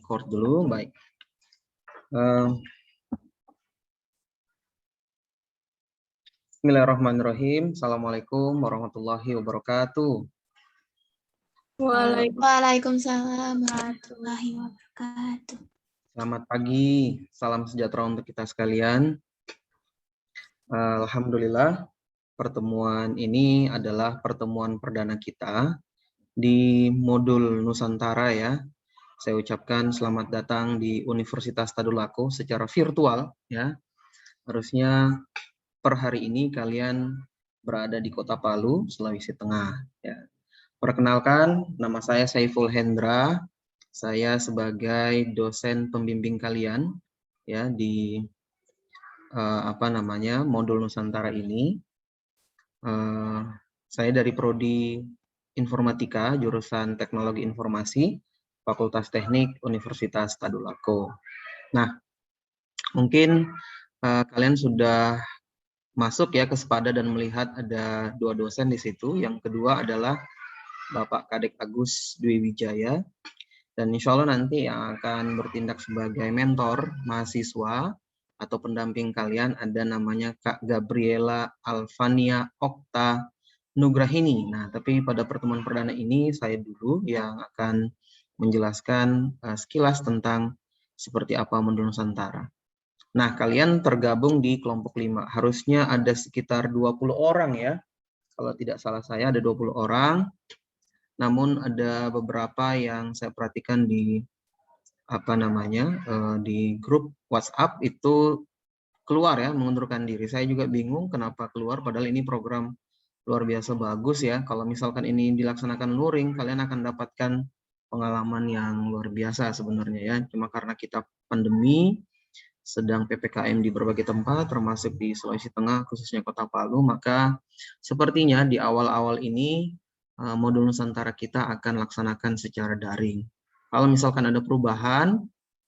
record dulu, baik. Bismillahirrahmanirrahim. Assalamualaikum warahmatullahi wabarakatuh. Waalaikumsalam warahmatullahi wabarakatuh. Selamat pagi, salam sejahtera untuk kita sekalian. Alhamdulillah, pertemuan ini adalah pertemuan perdana kita di modul Nusantara ya. Saya ucapkan selamat datang di Universitas Tadulako secara virtual ya. Harusnya per hari ini kalian berada di Kota Palu, Sulawesi Tengah ya. Perkenalkan, nama saya Saiful Hendra. Saya sebagai dosen pembimbing kalian ya di modul Nusantara ini. Saya dari Prodi Informatika, jurusan Teknologi Informasi, Fakultas Teknik Universitas Tadulako. Nah, mungkin kalian sudah masuk ya ke Sepada dan melihat ada dua dosen di situ. Yang kedua adalah Bapak Kadek Agus Dwi Wijaya, dan insya Allah nanti yang akan bertindak sebagai mentor mahasiswa atau pendamping kalian ada namanya Kak Gabriela Alvania Okta Nugrahini. Nah, tapi pada pertemuan perdana ini saya dulu yang akan menjelaskan sekilas tentang seperti apa modul Nusantara. Nah, kalian tergabung di kelompok 5. Harusnya ada sekitar 20 orang ya. Kalau tidak salah saya ada 20 orang. Namun ada beberapa yang saya perhatikan di di grup WhatsApp itu keluar ya, mengundurkan diri. Saya juga bingung kenapa keluar, padahal ini program luar biasa bagus ya. Kalau misalkan ini dilaksanakan luring, kalian akan dapatkan pengalaman yang luar biasa sebenarnya ya. Cuma karena kita pandemi, sedang PPKM di berbagai tempat, termasuk di Sulawesi Tengah, khususnya Kota Palu, maka sepertinya di awal-awal ini modul Nusantara kita akan laksanakan secara daring. Kalau misalkan ada perubahan,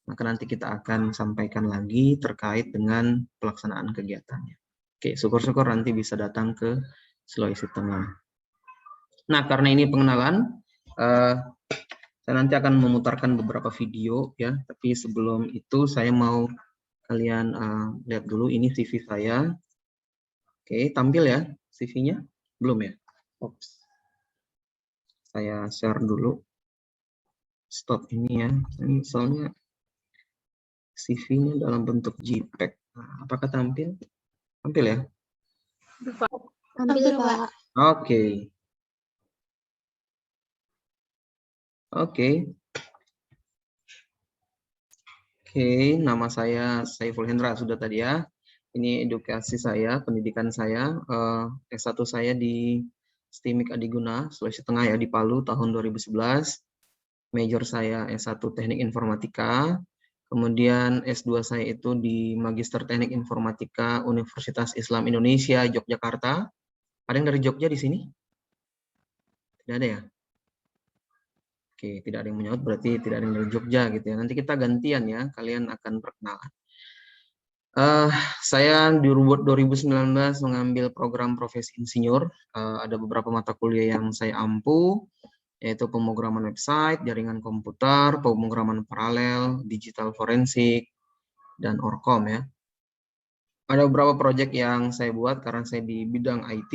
maka nanti kita akan sampaikan lagi terkait dengan pelaksanaan kegiatannya. Oke, syukur-syukur nanti bisa datang ke Sulawesi Tengah. Nah, karena ini pengenalan, saya nanti akan memutarkan beberapa video ya. Tapi sebelum itu saya mau kalian lihat dulu ini CV saya. Oke, tampil ya CV-nya? Belum ya? Oops. Saya share dulu. Stop ini ya. Ini soalnya CV-nya dalam bentuk JPEG. Nah, apakah tampil? Tampil ya? Tampil, Pak. Oke. Oke. Oke, nama saya Saiful Hendra sudah tadi ya. Ini edukasi saya, pendidikan saya. S1 saya di STIMIK Adiguna, Sulawesi Tengah ya, di Palu tahun 2011. Major saya S1 Teknik Informatika. Kemudian S2 saya itu di Magister Teknik Informatika Universitas Islam Indonesia, Yogyakarta. Ada yang dari Jogja di sini? Tidak ada ya? Oke, tidak ada yang menyaut, berarti tidak ada yang dari Jogja gitu ya. Nanti kita gantian ya, kalian akan perkenalan. Saya di 2019 mengambil program profesi insinyur. Ada beberapa mata kuliah yang saya ampu, yaitu pemrograman website, jaringan komputer, pemrograman paralel, digital forensik, dan Orkom ya. Ada beberapa proyek yang saya buat karena saya di bidang IT.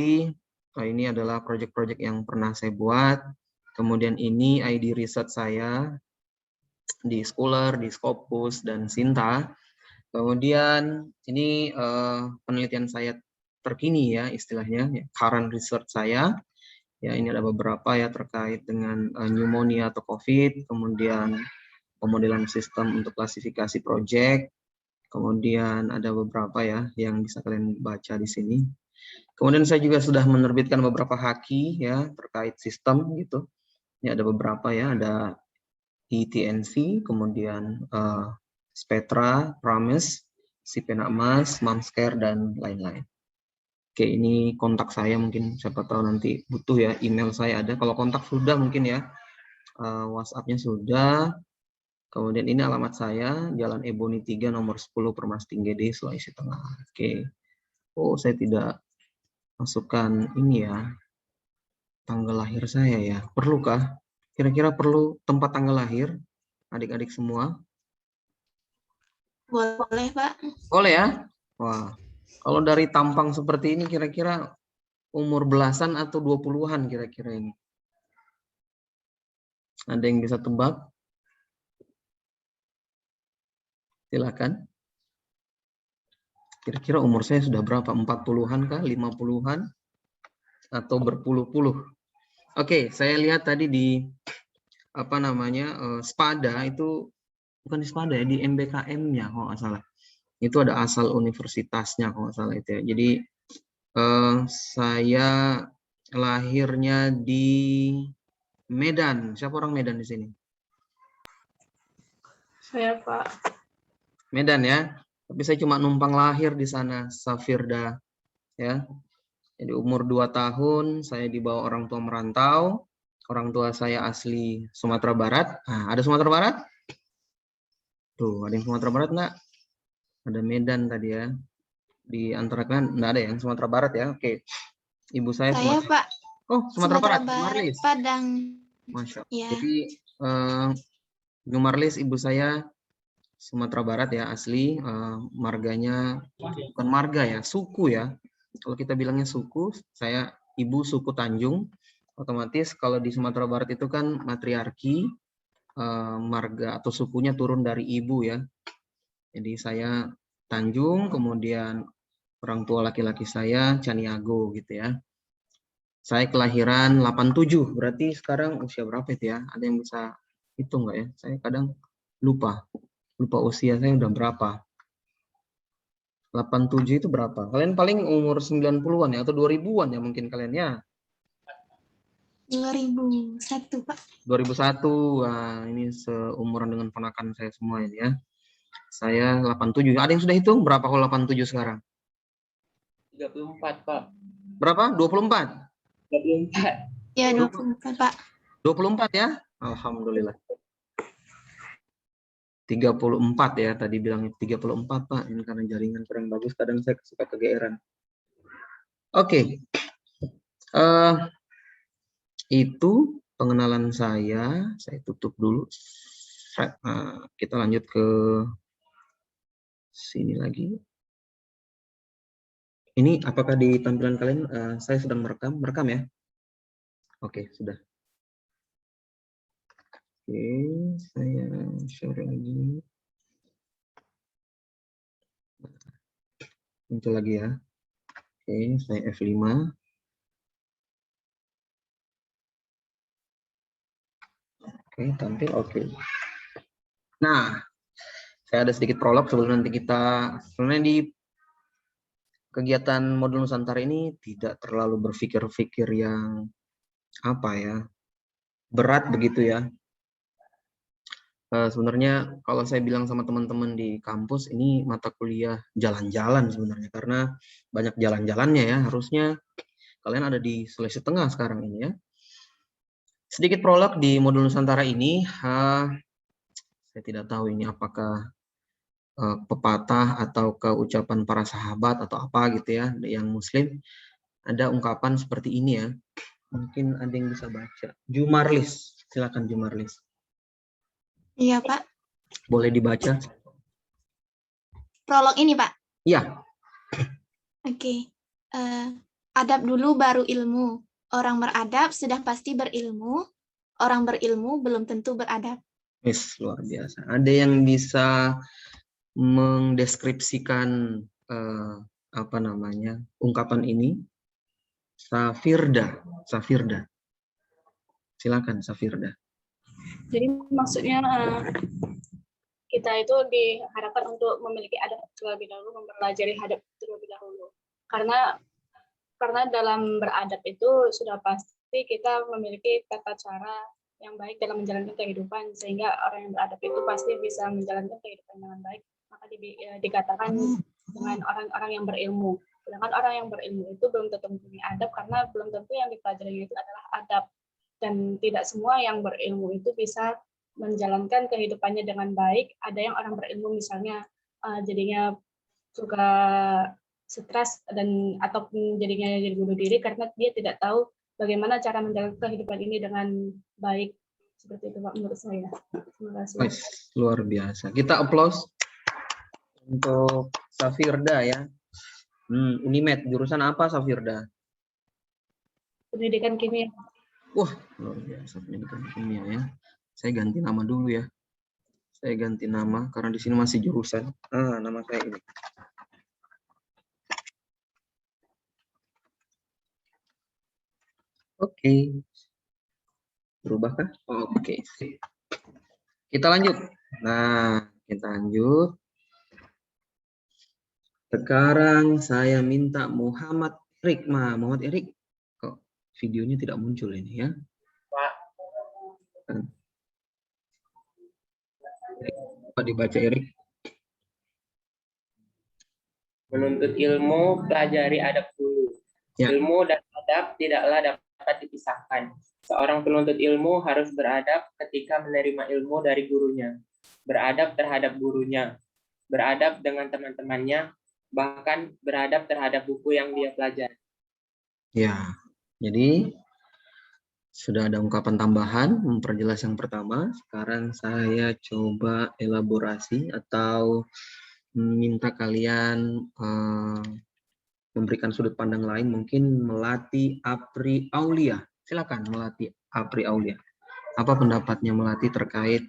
Ini adalah proyek-proyek yang pernah saya buat. Kemudian ini ID research saya di Scholar, di Scopus, dan Sinta. Kemudian ini penelitian saya terkini ya istilahnya, current research saya. Ya, ini ada beberapa ya terkait dengan pneumonia atau COVID, kemudian pemodelan sistem untuk klasifikasi proyek, kemudian ada beberapa ya yang bisa kalian baca di sini. Kemudian saya juga sudah menerbitkan beberapa haki ya terkait sistem gitu. Ini ada beberapa ya, ada ITNC, kemudian Spectra, Promise, Sipenakmas, Mamscare, dan lain-lain. Oke, ini kontak saya, mungkin siapa tahu nanti butuh ya, email saya ada. Kalau kontak sudah mungkin ya, WhatsApp-nya sudah. Kemudian ini alamat saya, Jalan Ebony 3, nomor 10, Permas Tinggede, Sulawesi Tengah. Oke. Oh, saya tidak masukkan ini ya, tanggal lahir saya ya. Perlukah? Kira-kira perlu tempat tanggal lahir? adik-adik semua? Boleh, Pak. Boleh ya? Wah, kalau dari tampang seperti ini kira-kira umur belasan atau 20-an kira-kira ini? Ada yang bisa tebak? Silakan. Kira-kira umur saya sudah berapa? 40-an kah? 50-an? Atau berpuluh-puluh? Oke, saya lihat tadi di apa namanya Spada itu, bukan di Spada ya, di MBKM-nya kalau nggak salah. Itu ada asal universitasnya kalau nggak salah itu ya. Jadi saya lahirnya di Medan. Siapa orang Medan di sini? Saya, Pak. Medan ya. Tapi saya cuma numpang lahir di sana, Safirda ya. Jadi umur 2 tahun saya dibawa orang tua merantau. Orang tua saya asli Sumatera Barat. Nah, ada Sumatera Barat? Tuh, ada yang Sumatera Barat enggak? Ada Medan tadi ya. Di antara kan enggak ada yang Sumatera Barat ya. Oke. Ibu saya Saya, Sumatera. Pak. Oh, Sumatera Barat. Barat, Jumarlis. Padang. Masya Allah. Ya. Jadi Jumarlis ibu saya Sumatera Barat ya asli. Marganya bukan marga ya, suku ya. Kalau kita bilangnya suku, saya ibu suku Tanjung. Otomatis kalau di Sumatera Barat itu kan matriarki, marga atau sukunya turun dari ibu ya. Jadi saya Tanjung, kemudian orang tua laki-laki saya Caniago gitu ya. Saya kelahiran 87, berarti sekarang usia berapa itu ya? Ada yang bisa hitung nggak ya? Saya kadang lupa usia saya udah berapa. 87 itu berapa? Kalian paling umur 90-an ya atau 2000-an ya mungkin kalian ya? 2001, Pak. 2001. Wah, ini seumuran dengan ponakan saya semua ini ya. Saya 87. Ada yang sudah hitung berapa kalau 87 sekarang? 34, Pak. Berapa? 24? 24. Ya, 24, Pak. 24 ya? Alhamdulillah. 34 ya, tadi bilangnya 34 Pak. Ini karena jaringan kurang bagus, kadang saya suka kegeeran. Oke. Itu pengenalan saya tutup dulu. Kita lanjut ke sini lagi. Ini apakah di tampilan kalian saya sedang merekam ya? Oke, sudah. Oke, saya share lagi. Muncul lagi ya. Oke, saya F5. Oke, tampil oke. Nah, saya ada sedikit prolog sebelum nanti kita, sebenarnya di kegiatan modul Nusantara ini tidak terlalu berpikir-pikir yang apa ya, berat begitu ya. Sebenarnya kalau saya bilang sama teman-teman di kampus, ini mata kuliah jalan-jalan sebenarnya, karena banyak jalan-jalannya ya. Harusnya kalian ada di Sulawesi Tengah sekarang ini ya. Sedikit prolog di modul Nusantara ini, saya tidak tahu ini apakah pepatah atau ucapan para sahabat atau apa gitu ya, yang Muslim. Ada ungkapan seperti ini ya. Mungkin ada yang bisa baca. Jumarlis, silakan Jumarlis. Iya, Pak. Boleh dibaca? Prolog ini, Pak. Iya. Oke. Adab dulu baru ilmu. Orang beradab sudah pasti berilmu. Orang berilmu belum tentu beradab. Yes, luar biasa. Ada yang bisa mendeskripsikan apa namanya ungkapan ini? Safirda. Silakan Safirda. Jadi maksudnya kita itu diharapkan untuk memiliki adab terlebih dahulu, mempelajari adab terlebih dahulu. Karena dalam beradab itu sudah pasti kita memiliki tata cara yang baik dalam menjalankan kehidupan, sehingga orang yang beradab itu pasti bisa menjalankan kehidupan dengan baik. Maka dikatakan dengan orang-orang yang berilmu. Sedangkan orang yang berilmu itu belum tentu mempunyai adab, karena belum tentu yang dipelajari itu adalah adab. Dan tidak semua yang berilmu itu bisa menjalankan kehidupannya dengan baik. Ada yang orang berilmu misalnya jadinya suka stres dan ataupun jadinya jadi bunuh diri karena dia tidak tahu bagaimana cara menjalankan kehidupan ini dengan baik. Seperti itu Pak menurut saya. Terima kasih. Wes, luar biasa. Kita applause untuk Safirda ya. Unimed, jurusan apa Safirda? Pendidikan kimia. Wah, luar biasa pendidikan kimia ya. Saya ganti nama dulu ya. Saya ganti nama karena di sini masih jurusan. Nama saya ini. Oke. Berubahkah? Oke. Kita lanjut. Nah, kita lanjut. Sekarang saya minta Muhammad Erik. Muhammad Erik, kok videonya tidak muncul ini ya? Pak. Pak dibaca Erik. Menuntut ilmu, pelajari adab dulu. Ya. Ilmu dan adab tidaklah dapat dipisahkan. Seorang penuntut ilmu harus beradab ketika menerima ilmu dari gurunya, beradab terhadap gurunya, beradab dengan teman-temannya, bahkan beradab terhadap buku yang dia pelajari. Ya, jadi sudah ada ungkapan tambahan memperjelas yang pertama. Sekarang saya coba elaborasi atau minta kalian memberikan sudut pandang lain, mungkin Melati Apri Aulia. Silakan Melati Apri Aulia. Apa pendapatnya Melati terkait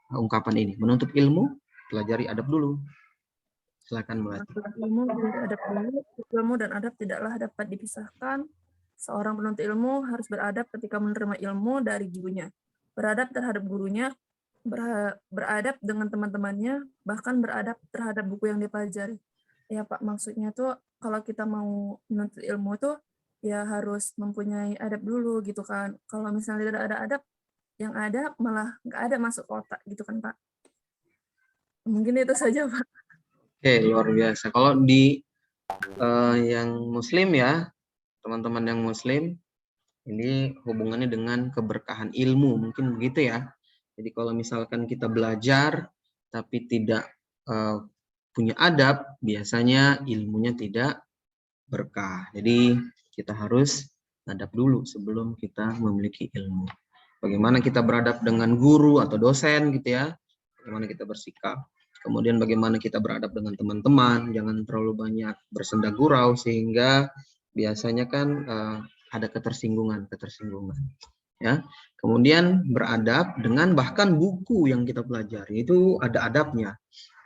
ungkapan ini? Menuntut ilmu, pelajari adab dulu. Silakan Melati. Ilmu adab dulu, ilmu dan adab tidaklah dapat dipisahkan. Seorang penuntut ilmu harus beradab ketika menerima ilmu dari gurunya, beradab terhadap gurunya, beradab dengan teman-temannya, bahkan beradab terhadap buku yang dipelajari. Ya Pak, maksudnya tuh kalau kita mau menuntut ilmu tuh ya harus mempunyai adab dulu gitu kan. Kalau misalnya tidak ada adab, yang ada malah nggak ada masuk otak gitu kan Pak. Mungkin itu saja Pak. Oke, luar biasa. Kalau di yang Muslim ya, teman-teman yang Muslim, ini hubungannya dengan keberkahan ilmu, mungkin begitu ya. Jadi kalau misalkan kita belajar tapi tidak punya adab, biasanya ilmunya tidak berkah. Jadi kita harus adab dulu sebelum kita memiliki ilmu. Bagaimana kita beradab dengan guru atau dosen gitu ya, bagaimana kita bersikap. Kemudian bagaimana kita beradab dengan teman-teman, jangan terlalu banyak bersenda gurau sehingga biasanya kan ada ketersinggungan ya. Kemudian beradab dengan bahkan buku yang kita pelajari itu ada adabnya.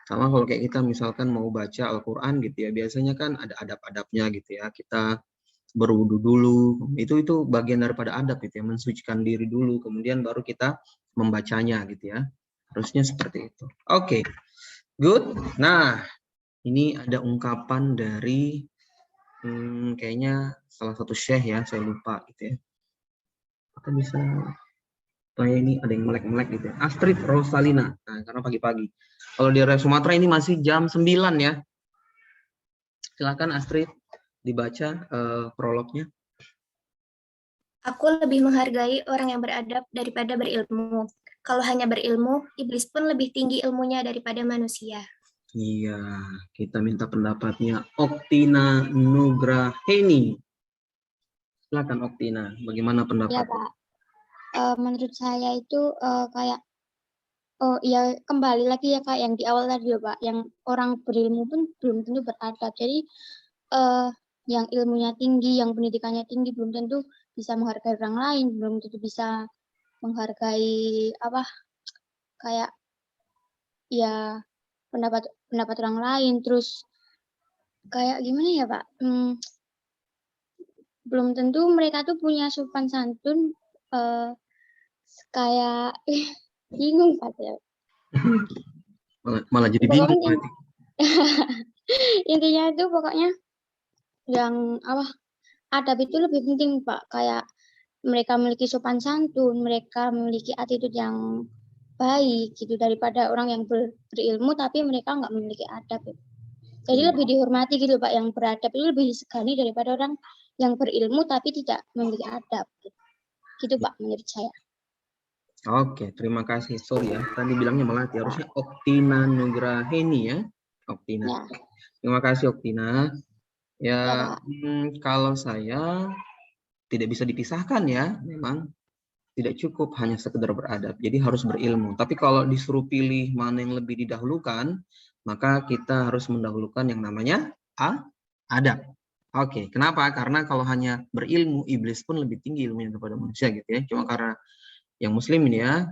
Sama kalau kayak kita misalkan mau baca Al-Qur'an gitu ya, biasanya kan ada adab-adabnya gitu ya. Kita berwudu dulu, itu bagian daripada adab gitu ya, mensucikan diri dulu, kemudian baru kita membacanya gitu ya. Harusnya seperti itu. Oke. Good. Nah, ini ada ungkapan dari kayaknya salah satu syekh ya, saya lupa gitu ya. Kita bisa tanya ini ada yang melek-melek gitu ya. Astrid Rosalina. Nah, karena pagi-pagi. Kalau di area Sumatera ini masih jam 9 ya. Silakan Astrid dibaca prolognya. Aku lebih menghargai orang yang beradab daripada berilmu. Kalau hanya berilmu, iblis pun lebih tinggi ilmunya daripada manusia. Iya, kita minta pendapatnya Oktina Nugraheni. Silakan Oktina, bagaimana pendapat? Ya Pak, menurut saya itu kayak ya kembali lagi ya Kak yang di awal tadi ya Pak, yang orang berilmu pun belum tentu beradab. Jadi yang ilmunya tinggi, yang pendidikannya tinggi belum tentu bisa menghargai orang lain, belum tentu bisa menghargai apa kayak ya pendapat orang lain. Terus kayak gimana ya Pak? Belum tentu mereka tuh punya sopan santun kayak bingung Pak ya. Malah jadi bingung. Intinya itu pokoknya yang apa adab itu lebih penting Pak, kayak mereka memiliki sopan santun, mereka memiliki attitude yang baik gitu daripada orang yang berilmu tapi mereka nggak memiliki adab gitu. Jadi lebih dihormati gitu Pak, yang beradab itu lebih disegani daripada orang yang berilmu tapi tidak memiliki adab gitu Pak menurut saya. Oke, terima kasih. Sorry ya, tadi bilangnya Melati, harusnya Oktina Nugraheni ya. Oktina. Ya. Terima kasih Oktina. Ya, kalau saya tidak bisa dipisahkan ya, memang tidak cukup hanya sekedar beradab, jadi harus berilmu. Tapi kalau disuruh pilih mana yang lebih didahulukan, maka kita harus mendahulukan yang namanya adab. Oke, kenapa? Karena kalau hanya berilmu, iblis pun lebih tinggi ilmunya daripada manusia gitu ya. Cuma karena yang muslim ini ya,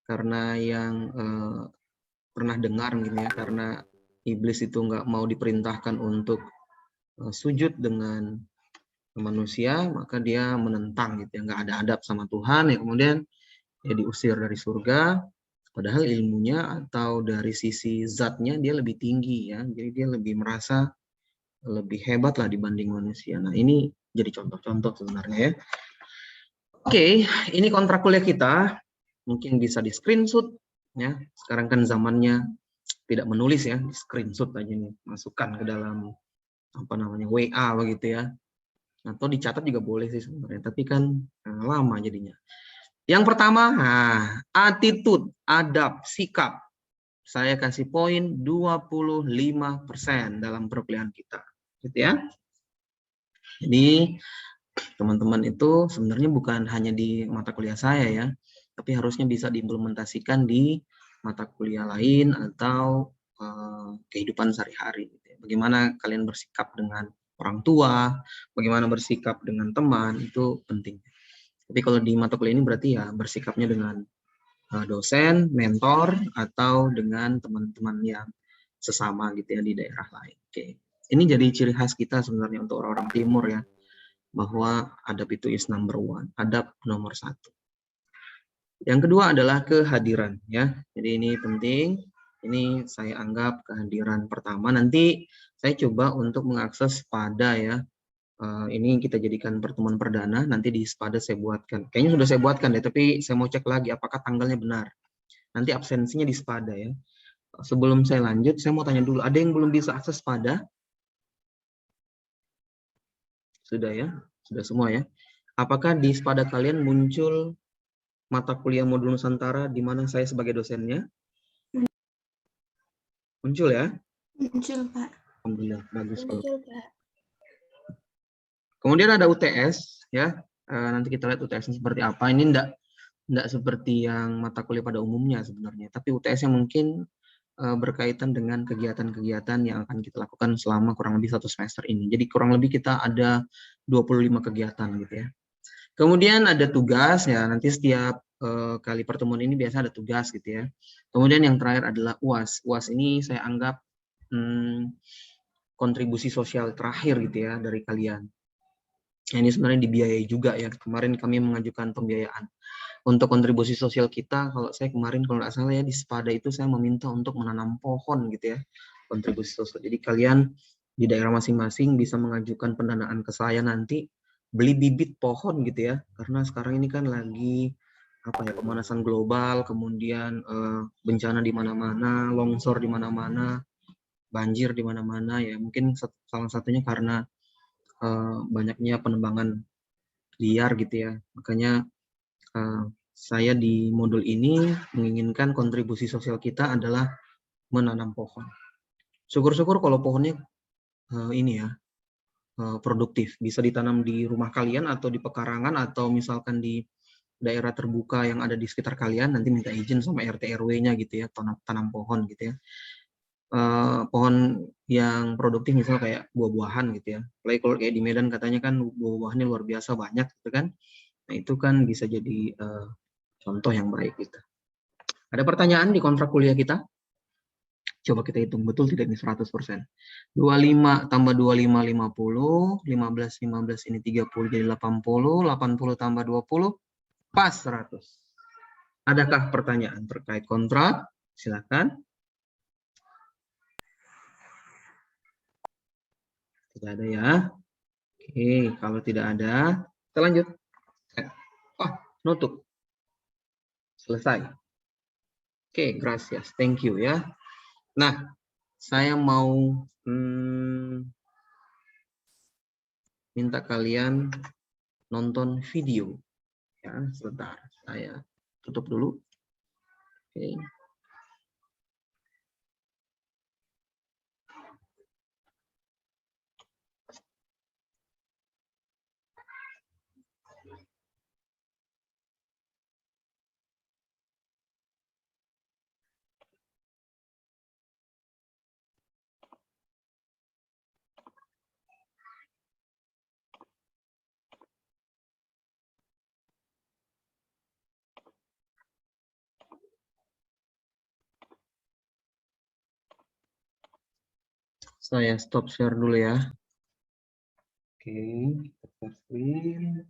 karena yang pernah dengar gitu ya, karena iblis itu nggak mau diperintahkan untuk sujud dengan manusia, maka dia menentang gitu ya, nggak ada adab sama Tuhan ya, kemudian ya diusir dari surga, padahal ilmunya atau dari sisi zatnya dia lebih tinggi ya, jadi dia lebih merasa lebih hebat lah dibanding manusia. Nah ini jadi contoh-contoh sebenarnya ya. Oke, ini kontrak kuliah kita, mungkin bisa di screenshot ya, sekarang kan zamannya tidak menulis ya, di screenshot aja nih, masukkan ke dalam apa namanya WA begitu ya, atau dicatat juga boleh sih sebenarnya, tapi kan lama jadinya. Yang pertama, attitude, adab, sikap. Saya kasih poin 25% dalam perkuliahan kita. Gitu ya. Jadi teman-teman itu sebenarnya bukan hanya di mata kuliah saya ya, tapi harusnya bisa diimplementasikan di mata kuliah lain atau kehidupan sehari-hari. Bagaimana kalian bersikap dengan orang tua, bagaimana bersikap dengan teman, itu penting. Tapi kalau di mata kuliah ini berarti ya bersikapnya dengan dosen, mentor, atau dengan teman-teman yang sesama gitu ya di daerah lain. Oke, ini jadi ciri khas kita sebenarnya untuk orang-orang timur ya, bahwa adab itu is number one, adab nomor 1. Yang kedua adalah kehadiran ya. Jadi ini penting. Ini saya anggap kehadiran pertama. Nanti saya coba untuk mengakses Spada ya. Ini kita jadikan pertemuan perdana. Nanti di Spada saya buatkan. Kayaknya sudah saya buatkan deh, tapi saya mau cek lagi apakah tanggalnya benar. Nanti absensinya di Spada ya. Sebelum saya lanjut, saya mau tanya dulu. Ada yang belum bisa akses Spada? Sudah ya? Sudah semua ya? Apakah di Spada kalian muncul mata kuliah modul Nusantara di mana saya sebagai dosennya? Muncul ya? Muncul, Pak. Alhamdulillah, bagus. Muncul, Pak. Kemudian ada UTS ya. Nanti kita lihat UTS-nya seperti apa. Ini enggak seperti yang mata kuliah pada umumnya sebenarnya, tapi UTS-nya mungkin berkaitan dengan kegiatan-kegiatan yang akan kita lakukan selama kurang lebih 1 semester ini. Jadi kurang lebih kita ada 25 kegiatan gitu ya. Kemudian ada tugas ya, nanti setiap kali pertemuan ini biasa ada tugas gitu ya. Kemudian yang terakhir adalah UAS. UAS ini saya anggap kontribusi sosial terakhir gitu ya dari kalian. Ini sebenarnya dibiayai juga ya. Kemarin kami mengajukan pembiayaan. Untuk kontribusi sosial kita, kalau saya kemarin kalau nggak salah ya di Spada itu saya meminta untuk menanam pohon gitu ya. Kontribusi sosial. Jadi kalian di daerah masing-masing bisa mengajukan pendanaan ke saya nanti, beli bibit pohon gitu ya. Karena sekarang ini kan lagi pemanasan global, kemudian bencana di mana-mana, longsor di mana-mana, banjir di mana-mana ya. Mungkin salah satunya karena banyaknya penebangan liar gitu ya. Makanya saya di modul ini menginginkan kontribusi sosial kita adalah menanam pohon. Syukur-syukur kalau pohonnya ini ya produktif, bisa ditanam di rumah kalian atau di pekarangan atau misalkan di daerah terbuka yang ada di sekitar kalian, nanti minta izin sama RT RW-nya gitu ya, tanam pohon gitu ya. Pohon yang produktif misalnya kayak buah-buahan gitu ya. Apalagi kalau kayak di Medan katanya kan buah-buahannya luar biasa banyak gitu kan. Nah itu kan bisa jadi contoh yang baik gitu. Ada pertanyaan di kontrak kuliah kita? Coba kita hitung betul tidak ini 100%. 25 tambah 25 50, 15 15 ini 30 jadi 80, 80 tambah 20 pas 100. Adakah pertanyaan terkait kontrak? Silakan. Tidak ada ya. Oke, kalau tidak ada, kita lanjut. Oh, nutup. Selesai. Oke, gracias. Thank you ya. Nah, saya mau minta kalian nonton video. Ya, sebentar. Saya tutup dulu. Oke. Saya stop share dulu ya. Oke, kita share screen.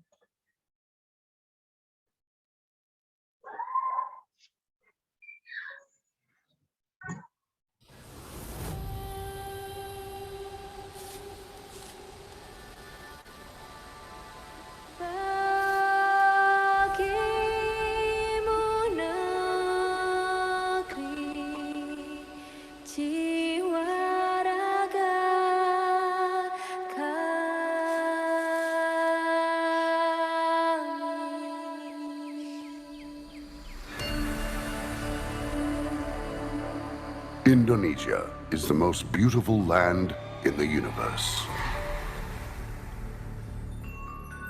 Indonesia is the most beautiful land in the universe.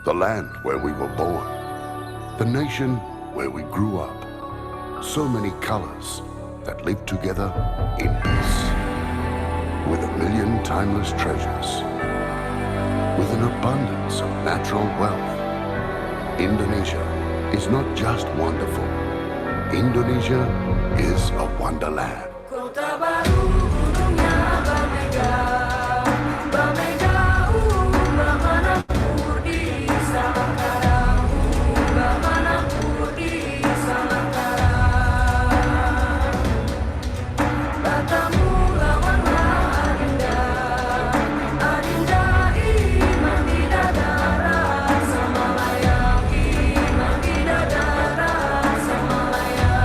The land where we were born, the nation where we grew up. So many colors that live together in peace. With a million timeless treasures. With an abundance of natural wealth. Indonesia is not just wonderful. Indonesia is a wonderland. Kota baru gunungnya Bamega, Ubah Manapur di Salangkara, Ubah Manapur di Salangkara. Batamu lawanlah Adinda, Adinda iman bidadara, Samalayang iman bidadara, Samalayang.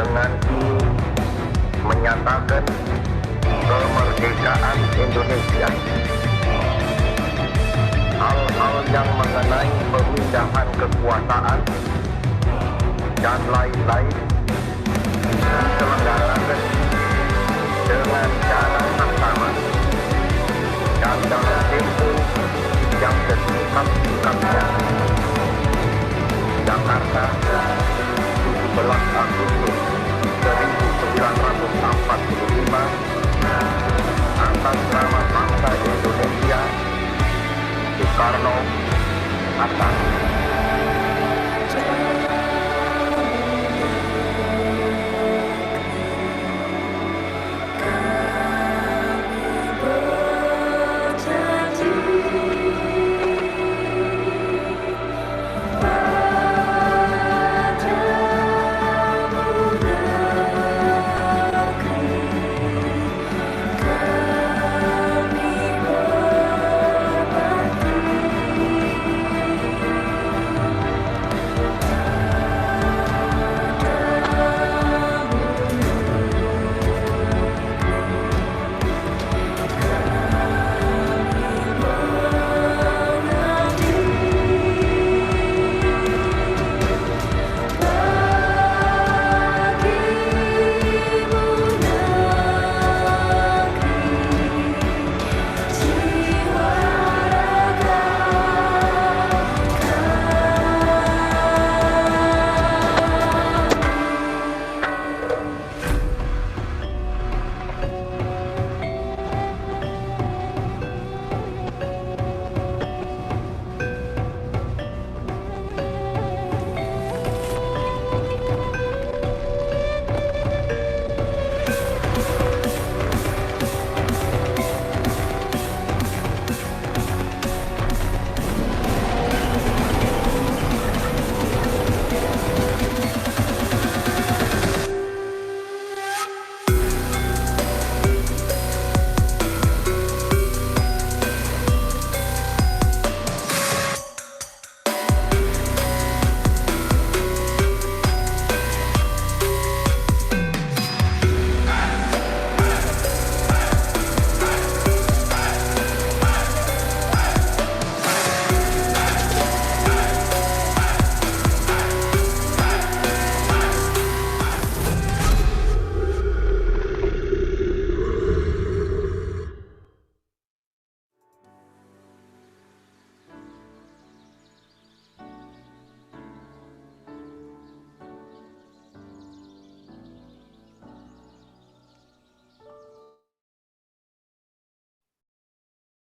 dengan ini menyatakan kemerdekaan Indonesia. Hal-hal yang mengenai pemindahan kekuasaan dan lain-lain diselenggarakan dengan cara sama dan dalam tempo yang sesingkat-singkatnya. Jakarta, 17 Agustus 1945, atas nama bangsa Indonesia, Soekarno Hatta.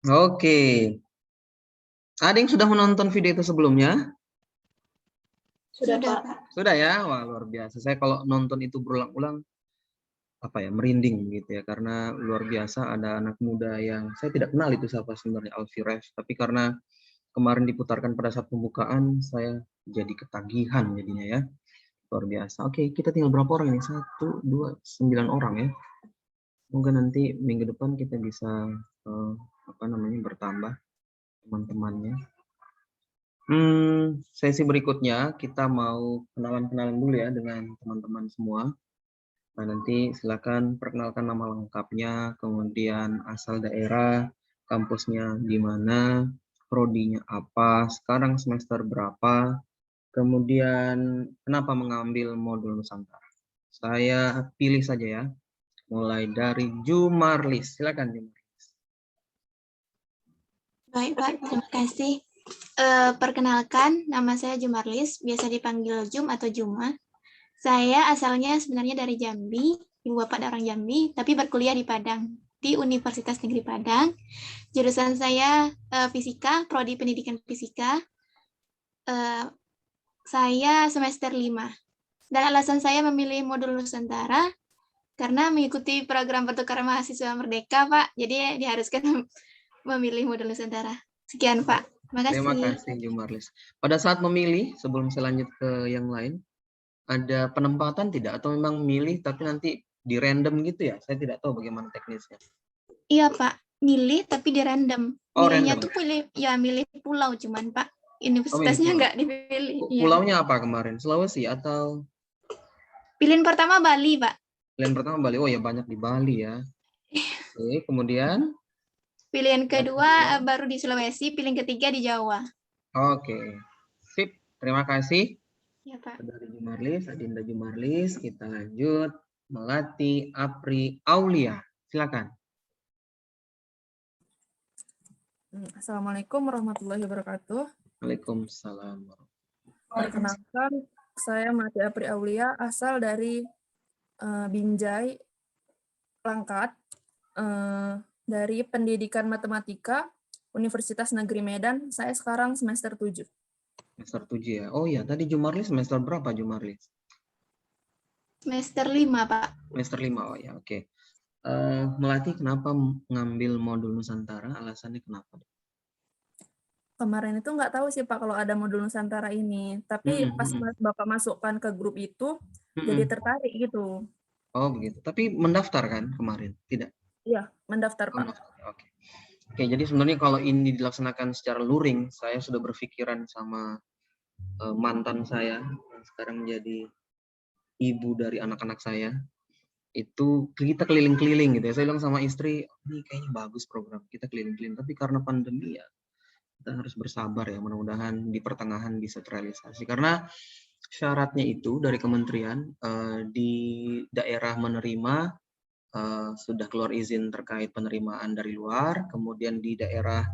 Oke. Ada yang sudah menonton video itu sebelumnya? Sudah, Sudah, Pak. Pak. Sudah ya? Wah, luar biasa. Saya kalau nonton itu berulang-ulang, merinding gitu ya. Karena luar biasa ada anak muda yang, saya tidak kenal itu siapa sebenarnya, Alfirez. Tapi karena kemarin diputarkan pada saat pembukaan, saya jadi ketagihan jadinya ya. Luar biasa. Oke, kita tinggal berapa orang ini? 1, 2, 9 orang ya. Semoga nanti minggu depan kita bisa bertambah teman-temannya. Sesi berikutnya kita mau kenalan-kenalan dulu ya dengan teman-teman semua. Nah, nanti silakan perkenalkan nama lengkapnya, kemudian asal daerah, kampusnya di mana, prodinya apa, sekarang semester berapa, kemudian kenapa mengambil modul Nusantara. Saya pilih saja ya, mulai dari Jumarlis. Silakan Jumarlis. Baik, Pak. Terima kasih. Perkenalkan, nama saya Jumarlis, biasa dipanggil Jum atau Juma. Saya asalnya sebenarnya dari Jambi, ibu bapak orang Jambi, tapi berkuliah di Padang, di Universitas Negeri Padang. Jurusan saya fisika, prodi pendidikan fisika. Saya semester 5. Dan alasan saya memilih modul Nusantara, karena mengikuti program pertukaran mahasiswa Merdeka, Pak. Jadi diharuskan memilih modul Nusantara. Sekian, Pak. Terima kasih, Jumarlis. Pada saat memilih, sebelum saya lanjut ke yang lain, ada penempatan tidak? Atau memang milih tapi nanti di random gitu ya? Saya tidak tahu bagaimana teknisnya. Iya, Pak. Milih tapi di random. Oh, Milihnya random. tuh milih pulau cuman, Pak. Universitasnya pulau. nggak dipilih. Iya. Pulaunya apa kemarin? Sulawesi atau? Pilihan pertama Bali, Pak. Pilihan pertama Bali. Oh ya, banyak di Bali ya. Oke, kemudian Pilihan yang kedua kedua. baru di Sulawesi, pilihan ketiga di Jawa. Oke. Sip. Terima kasih Ya, Pak. dari Jumarlis, Adinda Jumarlis. Kita lanjut. Melati Apri Aulia. Silakan. Assalamualaikum warahmatullahi wabarakatuh. Waalaikumsalam. Perkenalkan, saya Melati Apri Aulia, asal dari Binjai, Langkat, dari Pendidikan Matematika, Universitas Negeri Medan. Saya sekarang semester 7. Semester 7 ya. Oh ya, tadi Jumarlis semester berapa Jumarlis? Semester 5, Pak. Semester 5. Oh ya, oke. Melati kenapa ngambil modul Nusantara? Alasannya kenapa? Kemarin itu nggak tahu sih Pak kalau ada modul Nusantara ini, tapi pas Bapak masukkan ke grup itu, jadi tertarik gitu. Oh begitu. Tapi mendaftar kan kemarin? Tidak? Iya, mendaftar Pak. Oke. Oke, jadi sebenarnya kalau ini dilaksanakan secara luring, saya sudah berpikiran sama mantan saya yang sekarang menjadi ibu dari anak-anak saya. Itu kita keliling-keliling gitu ya. Saya bilang sama istri, ini kayaknya bagus program kita keliling-keliling, tapi karena pandemi ya kita harus bersabar ya, mudah-mudahan di pertengahan bisa terrealisasi. Karena syaratnya itu dari kementerian di daerah menerima sudah keluar izin terkait penerimaan dari luar, kemudian di daerah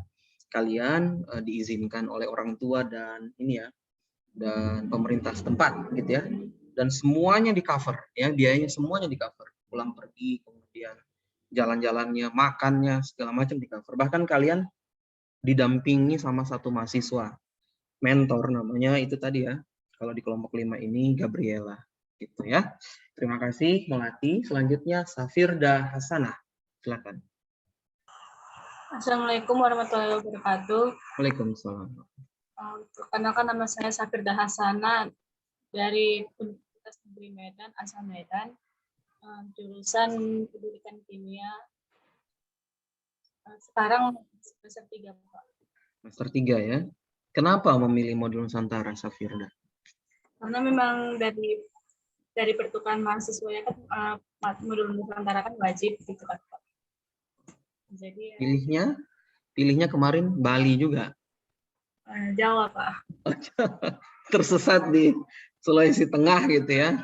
kalian diizinkan oleh orang tua dan ini ya, dan pemerintah setempat gitu ya, dan semuanya di cover ya, biayanya semuanya di cover, pulang pergi, kemudian jalan-jalannya, makannya, segala macam di cover. Bahkan kalian didampingi sama satu mahasiswa mentor namanya itu tadi ya, kalau di kelompok 5 ini Gabriela gitu ya. Terima kasih Melati. Selanjutnya Safirda Hasanah, silakan. Assalamualaikum warahmatullahi wabarakatuh. Waalaikumsalam. Perkenalkan, nama saya Safirda Hasanah dari Universitas Negeri Medan, asal Medan, jurusan Pendidikan Kimia. Sekarang semester 3, Pak. Semester 3 ya. Kenapa memilih modul Nusantara, Safirda? Karena memang dari pertukaran mahasiswa ya kan, modul Nusantara kan wajib gitu kan, Pak. Jadi Pilihnya kemarin Bali juga. Jawa, Pak. Tersesat di Sulawesi Tengah gitu ya.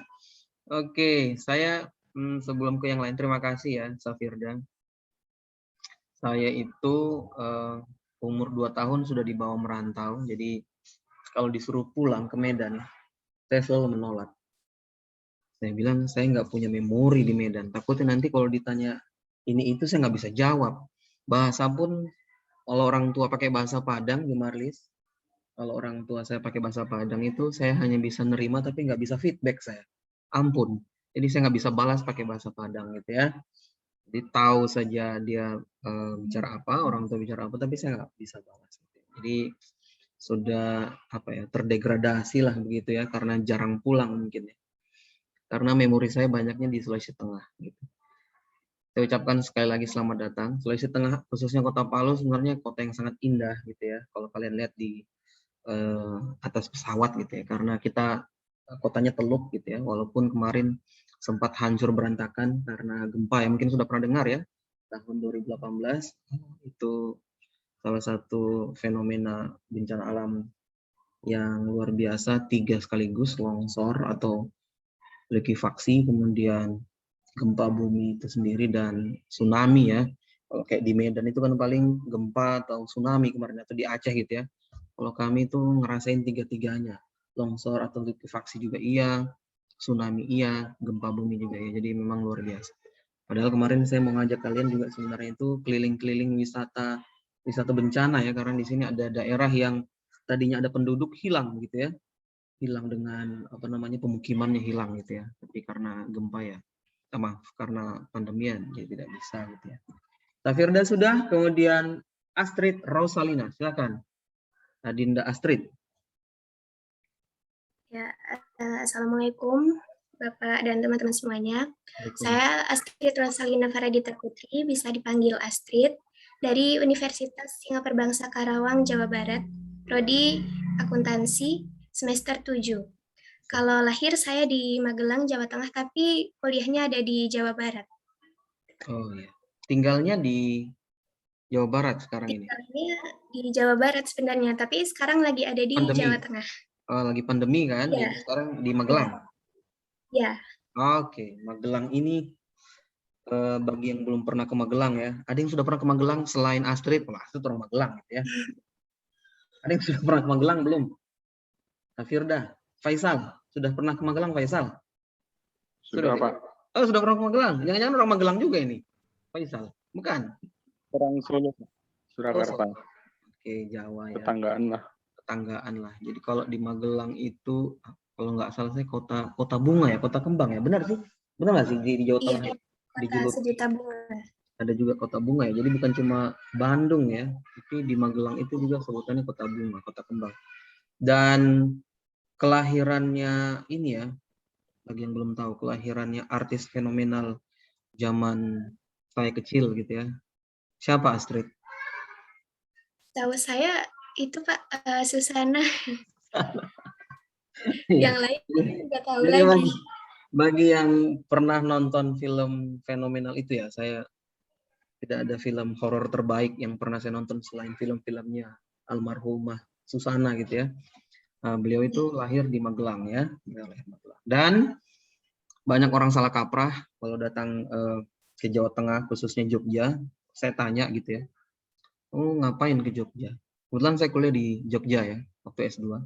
Oke, saya sebelum ke yang lain, terima kasih ya Safirda. Saya itu umur 2 tahun sudah dibawa merantau, jadi kalau disuruh pulang ke Medan, saya selalu menolak. Saya bilang saya nggak punya memori di Medan, takutnya nanti kalau ditanya ini itu saya nggak bisa jawab. Bahasa pun kalau orang tua pakai bahasa Padang, Jumarlis, kalau orang tua saya pakai bahasa Padang itu saya hanya bisa nerima tapi nggak bisa feedback saya. Ampun. Jadi saya nggak bisa balas pakai bahasa Padang gitu ya. Jadi tahu saja dia bicara apa, orang tua bicara apa, tapi saya nggak bisa balas. Jadi sudah terdegradasi lah begitu ya, karena jarang pulang mungkin ya. Karena memori saya banyaknya di Sulawesi Tengah gitu. Saya ucapkan sekali lagi selamat datang. Sulawesi Tengah, khususnya Kota Palu, sebenarnya kota yang sangat indah gitu ya. Kalau kalian lihat di atas pesawat gitu ya, karena kita kotanya Teluk gitu ya, walaupun kemarin sempat hancur berantakan karena gempa ya, mungkin sudah pernah dengar ya, tahun 2018 itu salah satu fenomena bencana alam yang luar biasa, 3 sekaligus, longsor atau likuifaksi, kemudian gempa bumi itu sendiri dan tsunami ya. Kalau kayak di Medan itu kan paling gempa atau tsunami kemarin, atau di Aceh gitu ya. Kalau kami itu ngerasain 3-tiganya, longsor atau likuifaksi juga iya, tsunami iya, gempa bumi juga ya. Jadi memang luar biasa. Padahal kemarin saya mau ngajak kalian juga sebenarnya itu keliling-keliling wisata bencana ya, karena di sini ada daerah yang tadinya ada penduduk hilang gitu ya. Hilang dengan pemukimannya hilang gitu ya. Tapi karena gempa ya. Maaf, karena pandemi ya, jadi tidak bisa gitu ya. Safirda sudah, kemudian Astrid Rosalina, silakan. Adinda Astrid. Ya, Assalamualaikum Bapak dan teman-teman semuanya. Saya Astrid Rosalina Faradita Putri, bisa dipanggil Astrid, dari Universitas Singapura Bangsa Karawang, Jawa Barat, Prodi Akuntansi, semester 7. Kalau lahir saya di Magelang, Jawa Tengah, tapi kuliahnya ada di Jawa Barat. Oh ya. Tinggalnya di Jawa Barat sekarang ini. Tinggalnya di Jawa Barat sebenarnya, tapi sekarang lagi ada di Pandemi. Jawa Tengah. Oh, lagi pandemi kan? Iya. Jadi sekarang di Magelang. Ya, Oke, Magelang ini bagi yang belum pernah ke Magelang ya. Ada yang sudah pernah ke Magelang selain Astrid? Wah, Astrid orang Magelang gitu ya. Ada yang sudah pernah ke Magelang belum? Firda, Faisal, sudah pernah ke Magelang Faisal? Sudah, Pak. Oh, sudah pernah ke Magelang. Jangan-jangan orang Magelang juga ini. Faisal, bukan? Orang Solo, Surakarta. Oke, Jawa ya. Tetanggaan lah. Tetanggaan lah. Jadi kalau di Magelang itu kalau nggak salah saya kota bunga ya, kota kembang ya. Benar sih? Benar nggak sih di Jawa Tengah? iya, Di kota Juluk sejuta bunga. ada juga kota bunga ya. Jadi bukan cuma Bandung ya. Tapi di Magelang itu juga sebutannya kota bunga, kota kembang. Dan kelahirannya ini ya, bagi yang belum tahu, kelahirannya artis fenomenal zaman saya kecil gitu ya. Siapa Astrid? Tahu saya itu Pak Susana. Iya. Yang lain nggak tahu Jadi lagi. bagi yang pernah nonton film fenomenal itu ya, saya tidak ada film horor terbaik yang pernah saya nonton selain film-filmnya almarhumah Susana gitu ya. Beliau itu lahir di Magelang ya. Dan banyak orang salah kaprah kalau datang ke Jawa Tengah, khususnya Jogja. Saya tanya gitu ya, oh ngapain ke Jogja? Kebetulan saya kuliah di Jogja ya, waktu S2.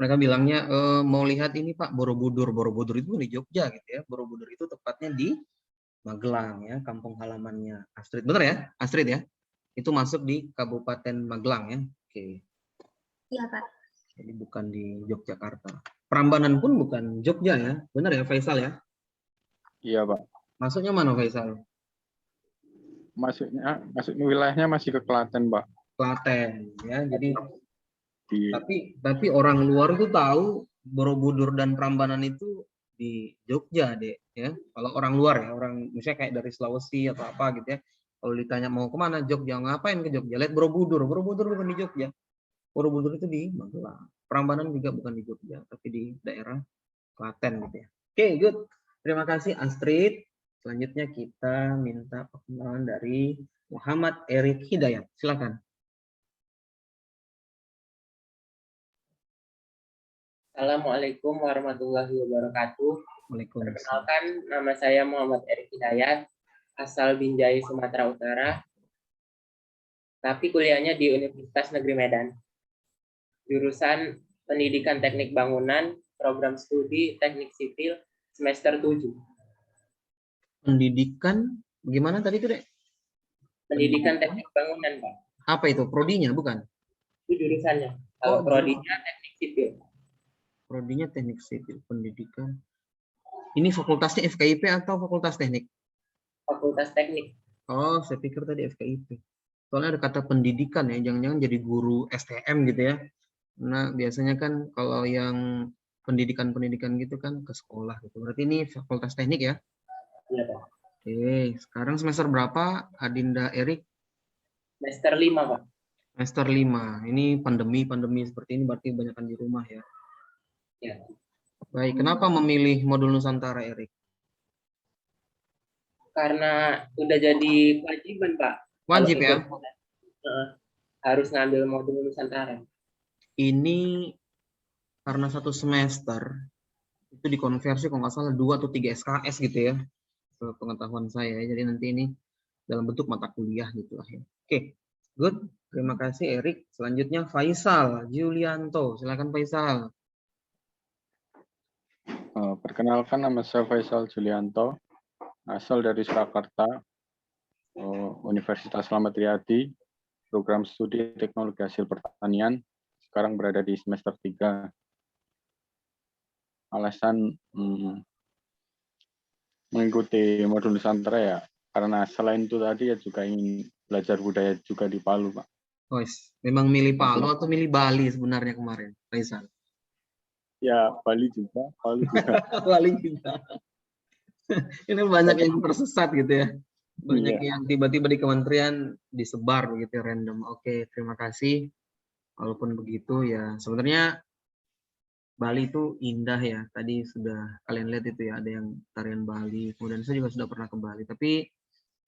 Mereka bilangnya, mau lihat ini Pak, Borobudur. Borobudur itu di Jogja gitu ya. Borobudur itu tepatnya di Magelang ya, kampung halamannya Astrid. Benar ya, Astrid ya? Itu masuk di Kabupaten Magelang ya. Oke. Iya Pak. Jadi bukan di Yogyakarta. Prambanan pun bukan Jogja ya. Benar ya Faisal ya? Iya, Pak. Masuknya mana Faisal? Masuknya wilayahnya masih ke Klaten, Pak. Klaten ya. Jadi Di tapi orang luar itu tahu Borobudur dan Prambanan itu di Jogja deh ya. Kalau orang luar ya, orang misalnya kayak dari Sulawesi atau apa gitu ya. Kalau ditanya mau kemana Jogja, ngapain ke Jogja? Lihat Borobudur. Borobudur bukan di Jogja. Borobudur itu di Magelang. Prambanan juga bukan di Jogja, tapi di daerah Klaten gitu ya. Oke, good. Terima kasih Astrid. Selanjutnya kita minta perkenalan dari Muhammad Erik Hidayat. Silakan. Assalamualaikum warahmatullahi wabarakatuh. Waalaikumsalam. Perkenalkan, nama saya Muhammad Erik Hidayat, asal Binjai, Sumatera Utara, tapi kuliahnya di Universitas Negeri Medan. Jurusan Pendidikan Teknik Bangunan, program studi Teknik Sipil, semester 7. Pendidikan, gimana tadi itu, Dek? Pendidikan Teknik Bangunan, Pak. Apa itu? Prodinya, bukan? Itu jurusannya. Kalau prodinya Teknik Sipil. Prodinya Teknik Sipil, pendidikan. Ini fakultasnya FKIP atau fakultas teknik? Fakultas Teknik. Oh, saya pikir tadi FKIP. Soalnya ada kata pendidikan ya, jangan-jangan jadi guru STM gitu ya. Nah, biasanya kan kalau yang pendidikan-pendidikan gitu kan ke sekolah gitu. Berarti ini fakultas teknik ya? Iya, Pak. Oke, sekarang semester berapa Adinda Erik? Semester 5, Pak. Semester 5. Ini pandemi seperti ini berarti kebanyakan di rumah ya. Ya. Baik, kenapa memilih modul Nusantara, Erik? Karena udah jadi kewajiban, Pak. Wajib ya? Harus ngambil modul Nusantara. Ini karena satu semester itu dikonversi kalau nggak salah 2 atau 3 SKS gitu ya, pengetahuan saya. Jadi nanti ini dalam bentuk mata kuliah gitu lah ya. Oke, good. Terima kasih Erik. Selanjutnya Faisal Julianto. Silakan Faisal. Perkenalkan, nama saya Faisal Julianto, asal dari Surakarta, Universitas Slamet Riyadi, program studi Teknologi Hasil Pertanian, sekarang berada di semester 3. Alasan mengikuti modul Nusantara ya, karena selain itu tadi ya juga ingin belajar budaya juga di Palu, Pak. Oh, memang milih Palu atau milih Bali sebenarnya kemarin, Faisal? Ya, Bali juga, Palu juga. Bali juga. Ini banyak yang tersesat gitu ya. Banyak yang tiba-tiba di kementerian disebar begitu random. Oke, terima kasih. Walaupun begitu ya sebenarnya Bali itu indah ya. Tadi sudah kalian lihat itu ya, ada yang tarian Bali. Kemudian saya juga sudah pernah ke Bali. Tapi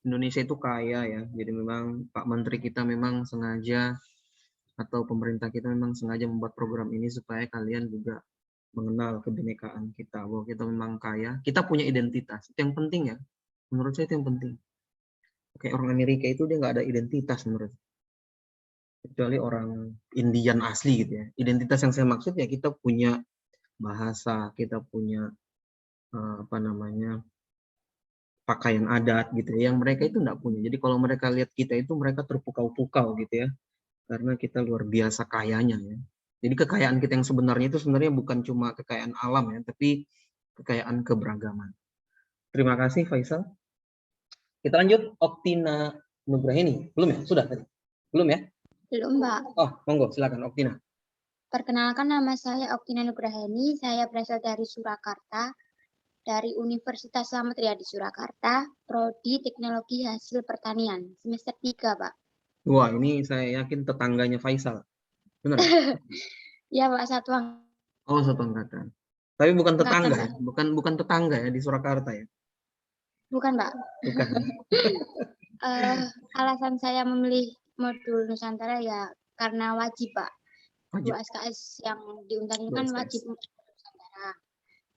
Indonesia itu kaya ya. Jadi memang Pak Menteri kita memang sengaja, atau pemerintah kita memang sengaja membuat program ini supaya kalian juga mengenal kebinekaan kita, bahwa kita memang kaya. Kita punya identitas. Itu yang penting ya. Menurut saya itu yang penting. Kayak orang Amerika itu dia nggak ada identitas menurut saya. Kecuali orang Indian asli gitu ya. Identitas yang saya maksud ya kita punya bahasa, kita punya pakaian adat gitu ya. Yang mereka itu enggak punya. Jadi kalau mereka lihat kita itu mereka terpukau-pukau gitu ya. Karena kita luar biasa kayanya ya. Jadi kekayaan kita yang sebenarnya itu sebenarnya bukan cuma kekayaan alam ya, tapi kekayaan keberagaman. Terima kasih Faisal. Kita lanjut, Oktina Nugraheni. Belum ya? Sudah tadi? Belum ya? Belum, Mbak. Oh, monggo silakan Oktina. Perkenalkan, nama saya Oktina Nugraheni. Saya berasal dari Surakarta, dari Universitas Slamet Riyadi Surakarta, Prodi Teknologi Hasil Pertanian, semester 3, Pak. Wah, ini saya yakin tetangganya Faisal. Benar? Ya, Pak, satu angkatan. Oh, satu angkatan. Tapi bukan tetangga, Angkatan, ya? bukan tetangga ya di Surakarta ya? Bukan, Pak. Bukan. Alasan saya memilih modul Nusantara ya karena wajib, Pak. Wajib. 2 SKS yang diundang itu kan 2 SKS. wajib Nusantara.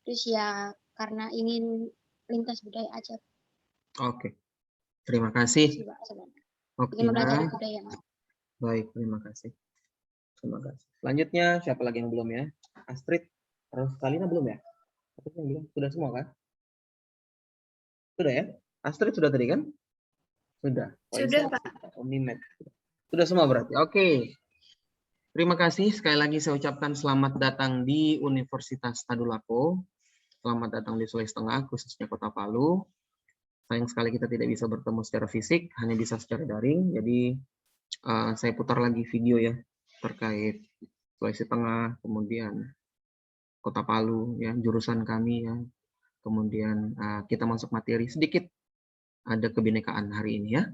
Terus ya karena ingin lintas budaya aja. Oke. Terima kasih. Sih, Pak, sebenarnya. Oktina. Ingin belajar budaya. Baik, terima kasih. Terima kasih. Selanjutnya siapa lagi yang belum ya? Astrid, terus Kalina belum ya? Atau yang belum? Sudah semua kan? Sudah ya? Astrid sudah tadi kan? Sudah. Sudah, Pak. Omnimed. Sudah semua berarti. Oke. Terima kasih. Sekali lagi saya ucapkan selamat datang di Universitas Tadulako. Selamat datang di Sulawesi Tengah, khususnya Kota Palu. Sayang sekali kita tidak bisa bertemu secara fisik, hanya bisa secara daring. Jadi saya putar lagi video ya terkait Sulawesi Tengah, kemudian Kota Palu, ya jurusan kami ya. Kemudian kita masuk materi sedikit. Ada kebinekaan hari ini ya.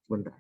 Sebentar.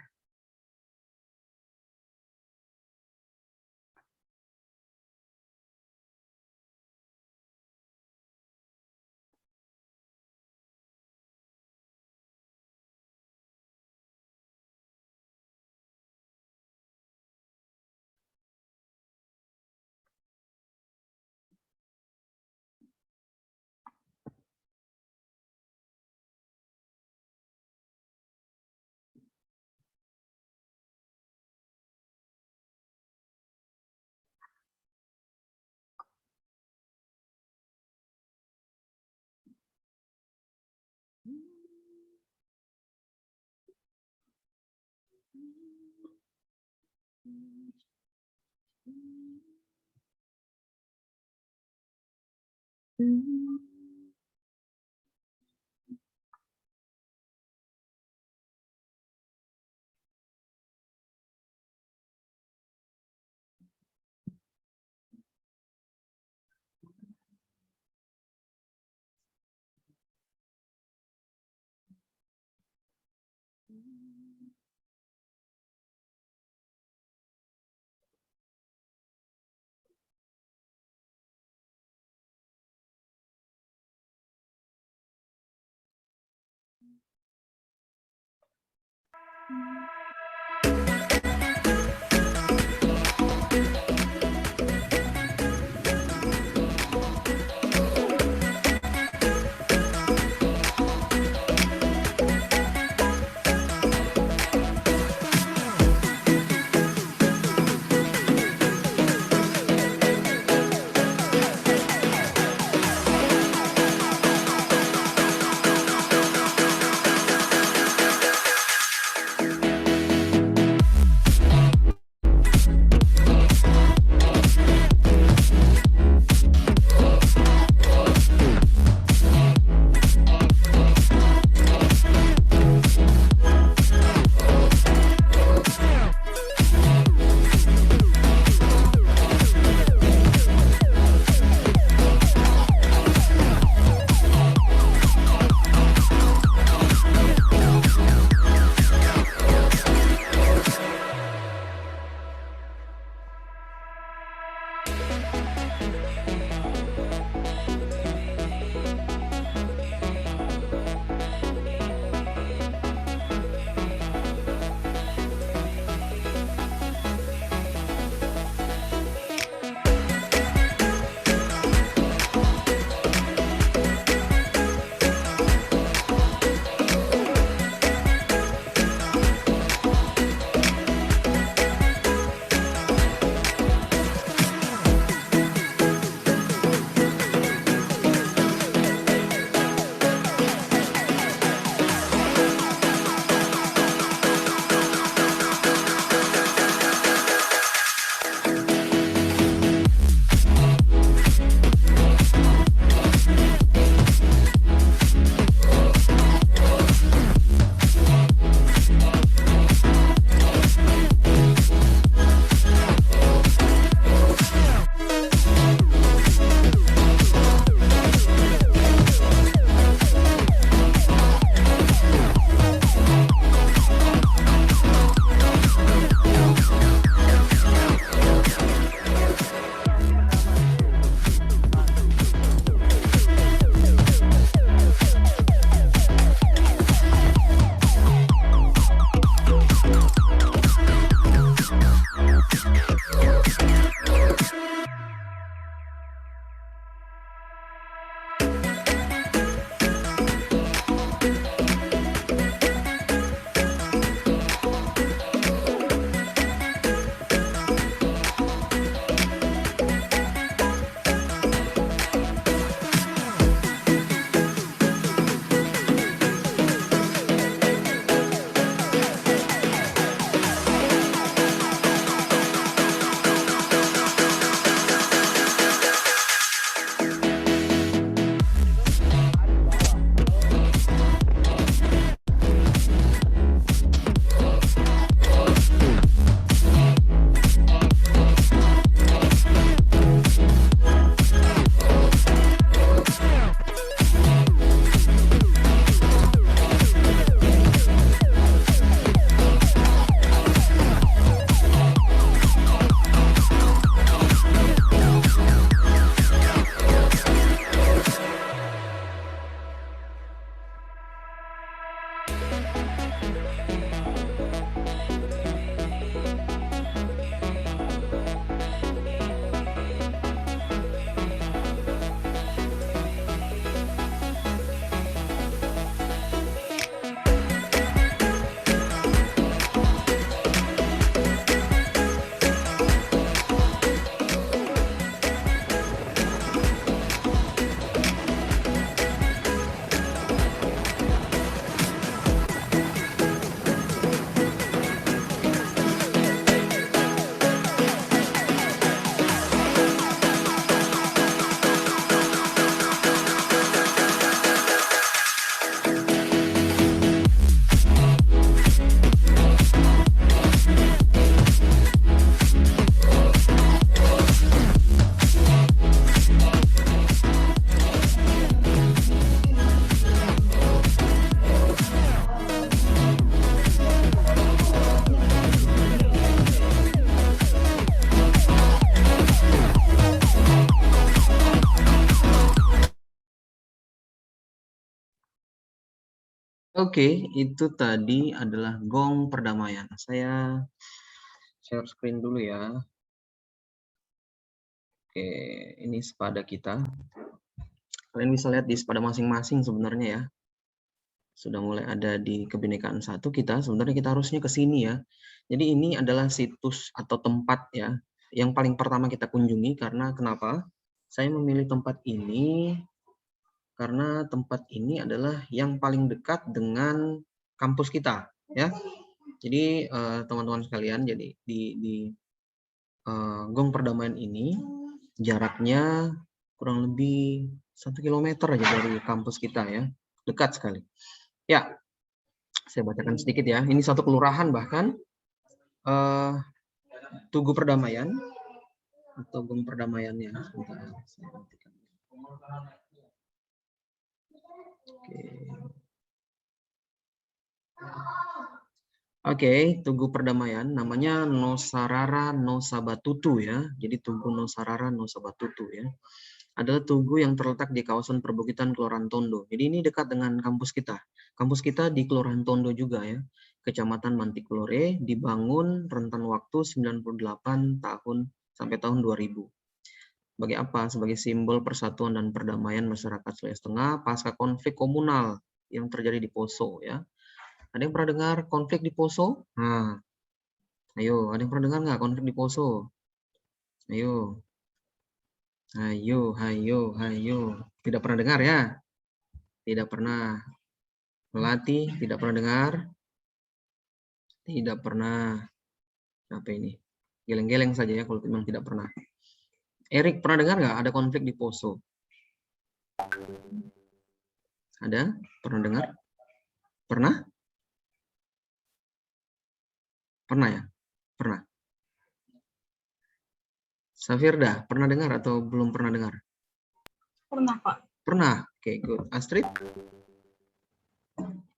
Oke, itu tadi adalah gong perdamaian. Saya share screen dulu ya. Oke, ini sepada kita. Kalian bisa lihat di sepada masing-masing sebenarnya ya. Sudah mulai ada di kebinekaan 1 kita, sebenarnya kita harusnya ke sini ya. Jadi ini adalah situs atau tempat ya, yang paling pertama kita kunjungi karena kenapa? Saya memilih tempat ini karena tempat ini adalah yang paling dekat dengan kampus kita ya. Jadi teman-teman sekalian, jadi di gong perdamaian ini jaraknya kurang lebih 1 kilometer aja dari kampus kita ya, dekat sekali. Ya, saya bacakan sedikit ya. Ini satu kelurahan bahkan Tugu Perdamaian atau Gong Perdamaiannya. Sebentar, saya nantikan. Oke, Tugu Perdamaian namanya Nosarara Nosabatutu ya. Jadi Tugu Nosarara Nosabatutu ya. Adalah tugu yang terletak di kawasan perbukitan Kelurahan Tondo. Jadi ini dekat dengan kampus kita. Kampus kita di Kelurahan Tondo juga ya. Kecamatan Mantiklore, dibangun rentan waktu 98 tahun sampai tahun 2000. Sebagai apa? Sebagai simbol persatuan dan perdamaian masyarakat Sulawesi Tengah pasca konflik komunal yang terjadi di Poso ya. Ada yang pernah dengar konflik di Poso? Nah, ayo, ada yang pernah dengar nggak konflik di Poso? Ayo. Hayo. Tidak pernah dengar ya? Tidak pernah. Melati, tidak pernah dengar? Tidak pernah. Apa ini? Geleng-geleng saja ya kalau memang tidak pernah. Erik, pernah dengar nggak ada konflik di Poso? Ada? Pernah dengar? Pernah? Pernah ya? Pernah. Safirda, pernah dengar atau belum pernah dengar? Pernah, Pak. Pernah. Oke, good. Astrid?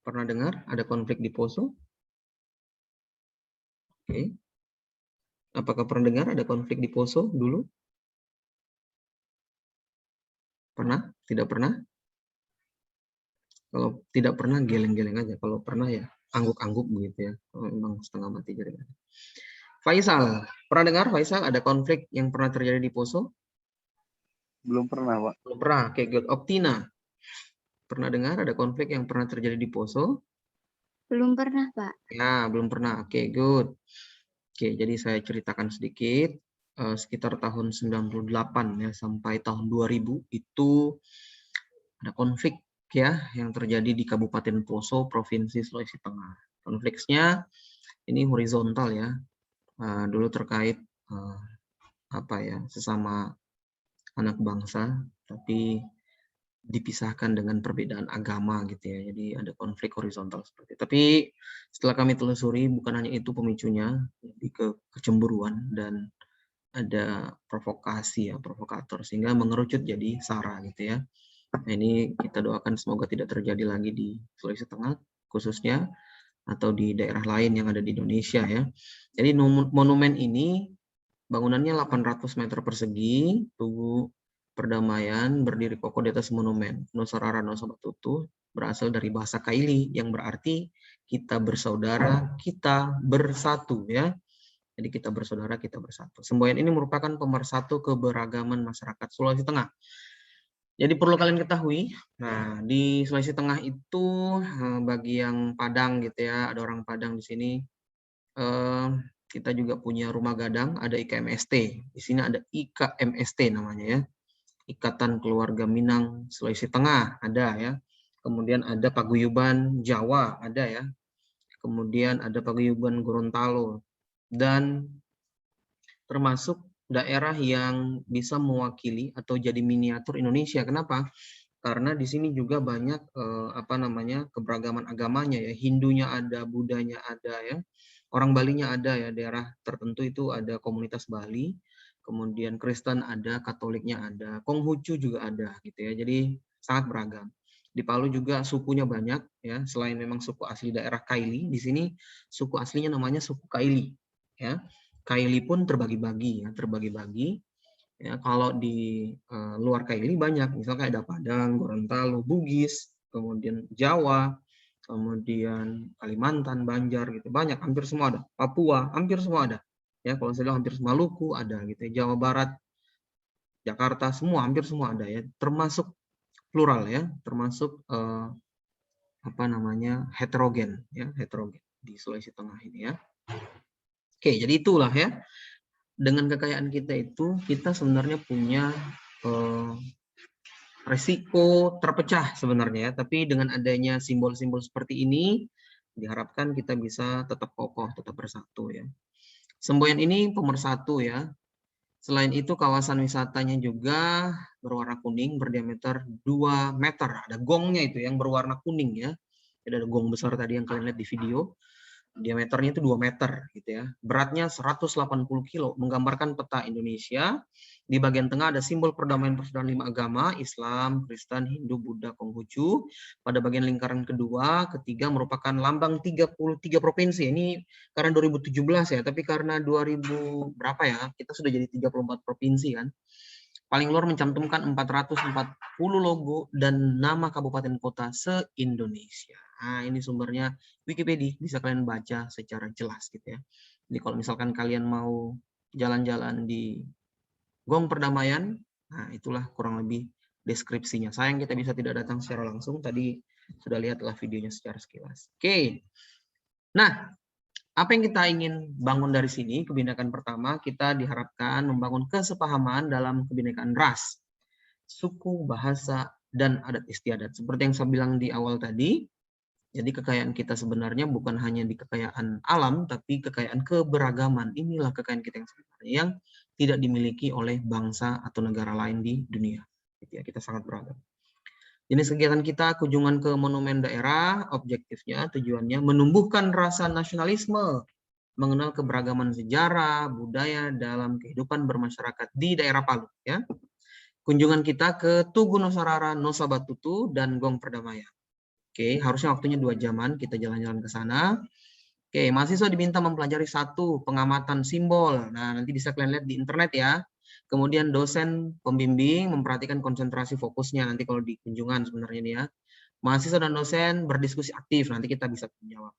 Pernah dengar ada konflik di Poso? Oke. Apakah pernah dengar ada konflik di Poso dulu? Pernah? Tidak pernah? Kalau tidak pernah, geleng-geleng aja. Kalau pernah ya, angguk-angguk begitu ya. Kalau memang setengah mati jaringan. Faisal, pernah dengar Faisal ada konflik yang pernah terjadi di Poso? Belum pernah, Pak. Belum pernah. Oke, good. Optina, pernah dengar ada konflik yang pernah terjadi di Poso? Belum pernah, Pak. Ya, belum pernah. Oke, good. Oke, jadi saya ceritakan sedikit. Sekitar tahun 98 ya sampai tahun 2000 itu ada konflik ya yang terjadi di Kabupaten Poso, Provinsi Sulawesi Tengah. Konfliknya ini horizontal ya. Dulu terkait apa ya, sesama anak bangsa tapi dipisahkan dengan perbedaan agama gitu ya. Jadi ada konflik horizontal seperti itu. Tapi setelah kami telusuri bukan hanya itu pemicunya, lebih ke kecemburuan dan ada provokasi ya, provokator sehingga mengerucut jadi SARA gitu ya. Nah, ini kita doakan semoga tidak terjadi lagi di Sulawesi Tengah khususnya atau di daerah lain yang ada di Indonesia ya. Jadi monumen ini bangunannya 800 meter persegi, Tugu Perdamaian berdiri kokoh di atas monumen. Nosarara Nosabatutu berasal dari bahasa Kaili yang berarti kita bersaudara, kita bersatu ya. Jadi kita bersaudara, kita bersatu. Semboyan ini merupakan pemersatu keberagaman masyarakat Sulawesi Tengah. Jadi perlu kalian ketahui, nah di Sulawesi Tengah itu bagi yang Padang gitu ya, ada orang Padang di sini. Kita juga punya rumah gadang, ada IKMST. Di sini ada IKMST namanya ya, Ikatan Keluarga Minang Sulawesi Tengah ada ya. Kemudian ada Paguyuban Jawa ada ya. Kemudian ada Paguyuban Gorontalo dan termasuk daerah yang bisa mewakili atau jadi miniatur Indonesia. Kenapa? Karena di sini juga banyak keberagaman agamanya ya. Hindunya ada, Budanya ada ya. Orang Balinya ada ya, daerah tertentu itu ada komunitas Bali. Kemudian Kristen ada, Katoliknya ada, Konghucu juga ada gitu ya. Jadi sangat beragam. Di Palu juga sukunya banyak ya. Selain memang suku asli daerah Kaili, di sini suku aslinya namanya suku Kaili ya. Kaili pun terbagi-bagi ya, terbagi-bagi. Ya, kalau di luar Kaili banyak, misalnya ada Padang, Gorontalo, Bugis, kemudian Jawa, kemudian Kalimantan, Banjar gitu, banyak, hampir semua ada. Papua, hampir semua ada. Ya, kalau saya bilang hampir semua, Maluku ada gitu. Jawa Barat, Jakarta, semua, hampir semua ada ya. Termasuk plural ya, termasuk heterogen ya, heterogen di Sulawesi Tengah ini ya. Oke, jadi itulah ya. Dengan kekayaan kita itu, kita sebenarnya punya resiko terpecah sebenarnya ya. Tapi dengan adanya simbol-simbol seperti ini, diharapkan kita bisa tetap kokoh, tetap bersatu ya. Semboyan ini pemersatu ya. Selain itu kawasan wisatanya juga berwarna kuning, berdiameter 2 meter. Ada gongnya itu yang berwarna kuning ya. Jadi ada gong besar tadi yang kalian lihat di video. Diameternya itu 2 meter gitu ya. Beratnya 180 kilo, menggambarkan peta Indonesia. Di bagian tengah ada simbol perdamaian persaudaraan 5 agama, Islam, Kristen, Hindu, Buddha, Konghucu. Pada bagian lingkaran kedua, ketiga merupakan lambang 33 provinsi. Ini karena 2017 ya, tapi karena 2000 berapa ya, kita sudah jadi 34 provinsi kan. Paling luar mencantumkan 440 logo dan nama kabupaten kota se-Indonesia. Nah, ini sumbernya Wikipedia, bisa kalian baca secara jelas gitu ya. Jadi kalau misalkan kalian mau jalan-jalan di Gong Perdamaian, nah itulah kurang lebih deskripsinya. Sayang kita bisa tidak datang secara langsung, tadi sudah lihatlah videonya secara sekilas. Oke. Nah, apa yang kita ingin bangun dari sini? Kebinekaan pertama, kita diharapkan membangun kesepahaman dalam kebinekaan ras, suku, bahasa, dan adat istiadat. Seperti yang saya bilang di awal tadi, jadi kekayaan kita sebenarnya bukan hanya di kekayaan alam, tapi kekayaan keberagaman. Inilah kekayaan kita yang sebenarnya yang tidak dimiliki oleh bangsa atau negara lain di dunia. Kita sangat beragam. Jenis kegiatan kita kunjungan ke monumen daerah, objektifnya, tujuannya menumbuhkan rasa nasionalisme, mengenal keberagaman sejarah, budaya dalam kehidupan bermasyarakat di daerah Palu. Ya. Kunjungan kita ke Tugu Nosarara, Nusa Batutu, dan Gong Perdamaian. Oke, harusnya waktunya 2 jaman kita jalan-jalan ke sana. Oke, mahasiswa diminta mempelajari 1 pengamatan simbol. Nah, nanti bisa kalian lihat di internet ya. Kemudian dosen pembimbing memperhatikan konsentrasi fokusnya nanti kalau di kunjungan sebenarnya nih ya. Mahasiswa dan dosen berdiskusi aktif, nanti kita bisa menjawab.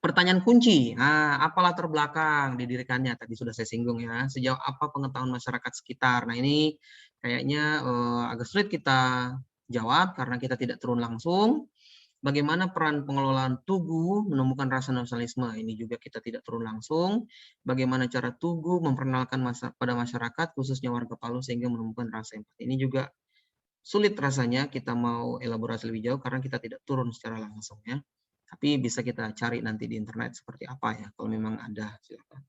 Pertanyaan kunci, nah, apa latar belakang didirikannya? Tadi sudah saya singgung ya. Sejauh apa pengetahuan masyarakat sekitar? Nah, ini kayaknya agak sulit kita jawab karena kita tidak turun langsung. Bagaimana peran pengelolaan Tugu menumbuhkan rasa nasionalisme? Ini juga kita tidak turun langsung. Bagaimana cara Tugu memperkenalkan pada masyarakat, khususnya warga Palu, sehingga menumbuhkan rasa empati? Ini juga sulit rasanya kita mau elaborasi lebih jauh karena kita tidak turun secara langsung ya. Tapi bisa kita cari nanti di internet seperti apa ya, kalau memang ada silakan.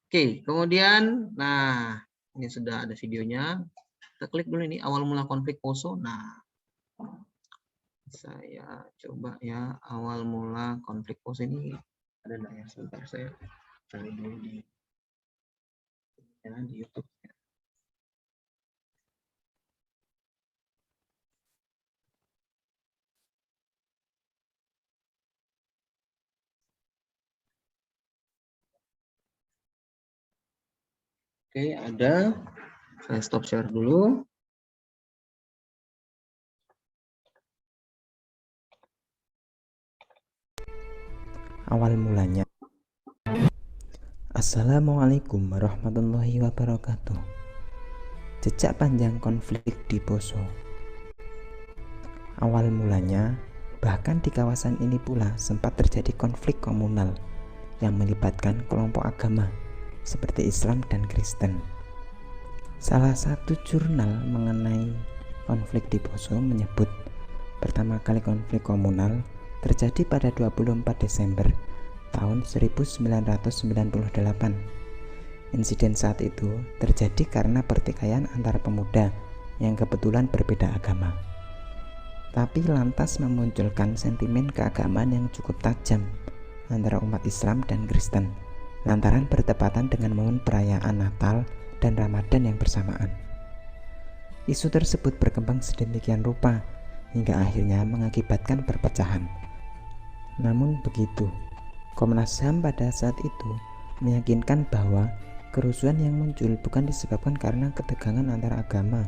Oke, kemudian, nah ini sudah ada videonya. Kita klik dulu ini awal mula konflik Poso. Nah, saya coba ya awal mula konflik Poso ini ada nggak ya? Sebentar saya cari dulu di YouTube. Oke, ada. Saya stop share dulu. Awal mulanya. Assalamualaikum warahmatullahi wabarakatuh. Jejak panjang konflik di Poso. Awal mulanya, bahkan di kawasan ini pula sempat terjadi konflik komunal yang melibatkan kelompok agama seperti Islam dan Kristen. Salah satu jurnal mengenai konflik di Poso menyebut pertama kali konflik komunal terjadi pada 24 Desember tahun 1998. Insiden saat itu terjadi karena pertikaian antara pemuda yang kebetulan berbeda agama. Tapi lantas memunculkan sentimen keagamaan yang cukup tajam antara umat Islam dan Kristen lantaran bertepatan dengan momen perayaan Natal dan Ramadan yang bersamaan. Isu tersebut berkembang sedemikian rupa hingga akhirnya mengakibatkan perpecahan. Namun begitu, Komnas HAM pada saat itu meyakinkan bahwa kerusuhan yang muncul bukan disebabkan karena ketegangan antara agama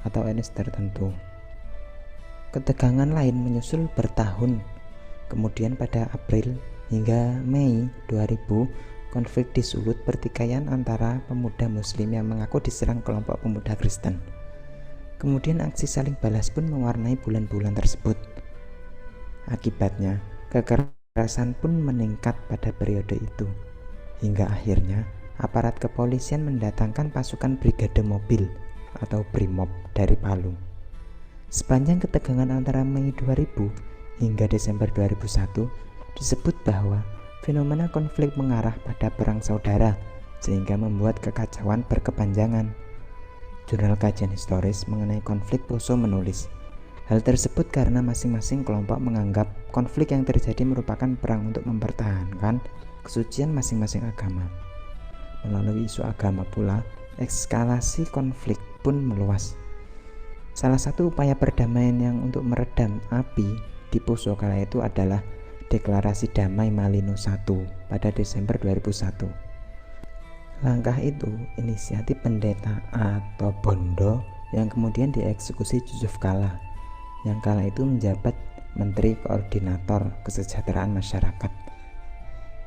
atau etnis tertentu. Ketegangan lain menyusul bertahun Kemudian pada April hingga Mei 2000, konflik di Sulut pertikaian antara pemuda Muslim yang mengaku diserang kelompok pemuda Kristen. Kemudian aksi saling balas pun mewarnai bulan-bulan tersebut. Akibatnya, kekerasan pun meningkat pada periode itu. Hingga akhirnya, aparat kepolisian mendatangkan pasukan brigade mobil atau Brimob dari Palu. Sepanjang ketegangan antara Mei 2000 hingga Desember 2001, disebut bahwa fenomena konflik mengarah pada perang saudara sehingga membuat kekacauan berkepanjangan. Jurnal Kajian Historis mengenai konflik Poso menulis, hal tersebut karena masing-masing kelompok menganggap konflik yang terjadi merupakan perang untuk mempertahankan kesucian masing-masing agama. Melalui isu agama pula, eskalasi konflik pun meluas. Salah satu upaya perdamaian yang untuk meredam api di Poso kala itu adalah Deklarasi Damai Malino I pada Desember 2001. Langkah itu inisiatif pendeta atau Bondo yang kemudian dieksekusi Yusuf Kala, yang kala itu menjabat Menteri Koordinator Kesejahteraan Masyarakat.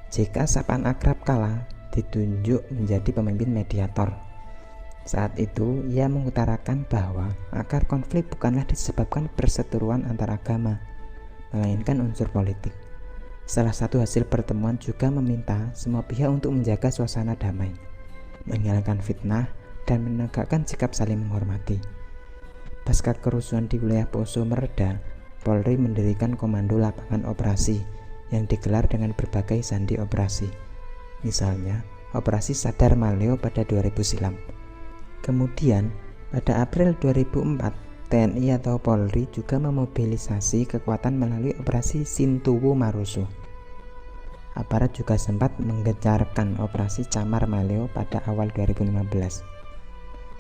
JK sapaan akrab Kala ditunjuk menjadi pemimpin mediator. Saat itu ia mengutarakan bahwa akar konflik bukanlah disebabkan perseteruan antar agama, melainkan unsur politik. Salah satu hasil pertemuan juga meminta semua pihak untuk menjaga suasana damai, menghilangkan fitnah, dan menegakkan sikap saling menghormati. Pasca kerusuhan di wilayah Poso mereda, Polri mendirikan Komando Lapangan Operasi yang digelar dengan berbagai sandi operasi. Misalnya, Operasi Sadar Maleo pada 2000 silam. Kemudian, pada April 2004, TNI atau Polri juga memobilisasi kekuatan melalui Operasi Sintuwu Marusu. Aparat juga sempat menggencarkan Operasi Camar Maleo pada awal 2015.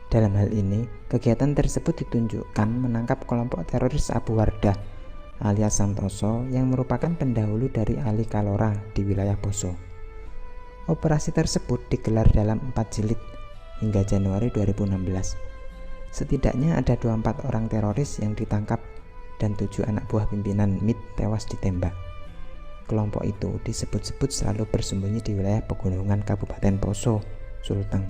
Dalam hal ini, kegiatan tersebut ditunjukkan menangkap kelompok teroris Abu Wardah alias Santoso yang merupakan pendahulu dari Ali Kalora di wilayah Poso. Operasi tersebut digelar dalam 4 jilid hingga Januari 2016. Setidaknya ada 24 orang teroris yang ditangkap dan 7 anak buah pimpinan MIT tewas ditembak. Kelompok itu disebut-sebut selalu bersembunyi di wilayah pegunungan Kabupaten Poso, Sulteng.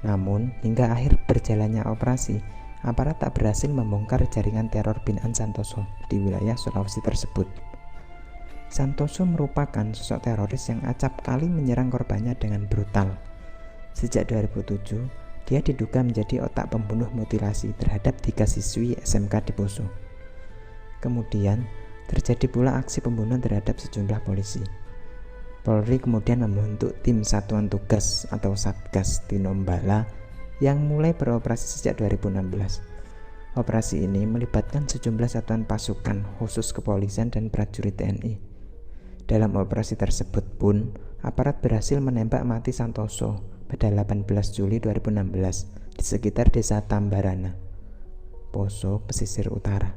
Namun, hingga akhir berjalannya operasi, aparat tak berhasil membongkar jaringan teror binaan Santoso di wilayah Sulawesi tersebut. Santoso merupakan sosok teroris yang acap kali menyerang korbannya dengan brutal. Sejak 2007, dia diduga menjadi otak pembunuh mutilasi terhadap 3 siswi SMK di Poso. Kemudian, terjadi pula aksi pembunuhan terhadap sejumlah polisi. Polri kemudian membentuk tim Satuan Tugas atau Satgas Tinombala yang mulai beroperasi sejak 2016. Operasi ini melibatkan sejumlah satuan pasukan khusus kepolisian dan prajurit TNI. Dalam operasi tersebut pun, aparat berhasil menembak mati Santoso pada 18 Juli 2016 di sekitar desa Tambarana, Poso, pesisir utara.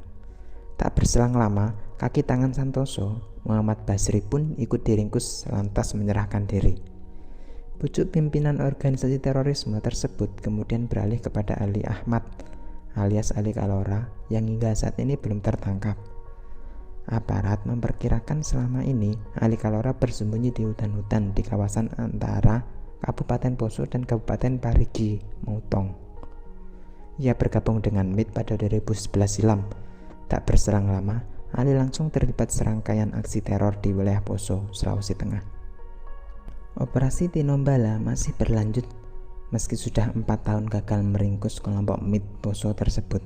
Tak berselang lama, kaki tangan Santoso, Muhammad Basri pun ikut diringkus lantas menyerahkan diri. Pucuk pimpinan organisasi terorisme tersebut kemudian beralih kepada Ali Ahmad alias Ali Kalora yang hingga saat ini belum tertangkap. Aparat memperkirakan selama ini Ali Kalora bersembunyi di hutan-hutan di kawasan antara Kabupaten Poso dan Kabupaten Parigi, Mautong. Ia bergabung dengan MIT pada 2011 silam. Tak berselang lama, Ali langsung terlibat serangkaian aksi teror di wilayah Poso, Sulawesi Tengah. Operasi Tinombala masih berlanjut meski sudah 4 tahun gagal meringkus kelompok MIT Poso tersebut.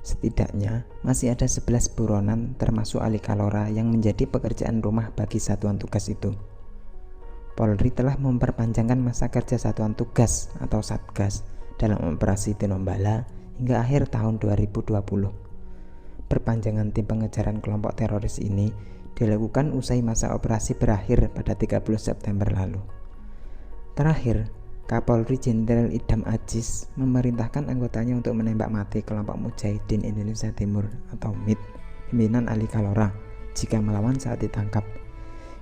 Setidaknya masih ada 11 buronan termasuk Ali Kalora yang menjadi pekerjaan rumah bagi satuan tugas itu. Polri telah memperpanjangkan masa kerja satuan tugas atau Satgas dalam operasi Tinombala hingga akhir tahun 2020. Perpanjangan tim pengejaran kelompok teroris ini dilakukan usai masa operasi berakhir pada 30 September lalu. Terakhir, Kapolri Jenderal Idam Aziz memerintahkan anggotanya untuk menembak mati kelompok Mujahidin Indonesia Timur atau MIT pimpinan Ali Kalora jika melawan saat ditangkap.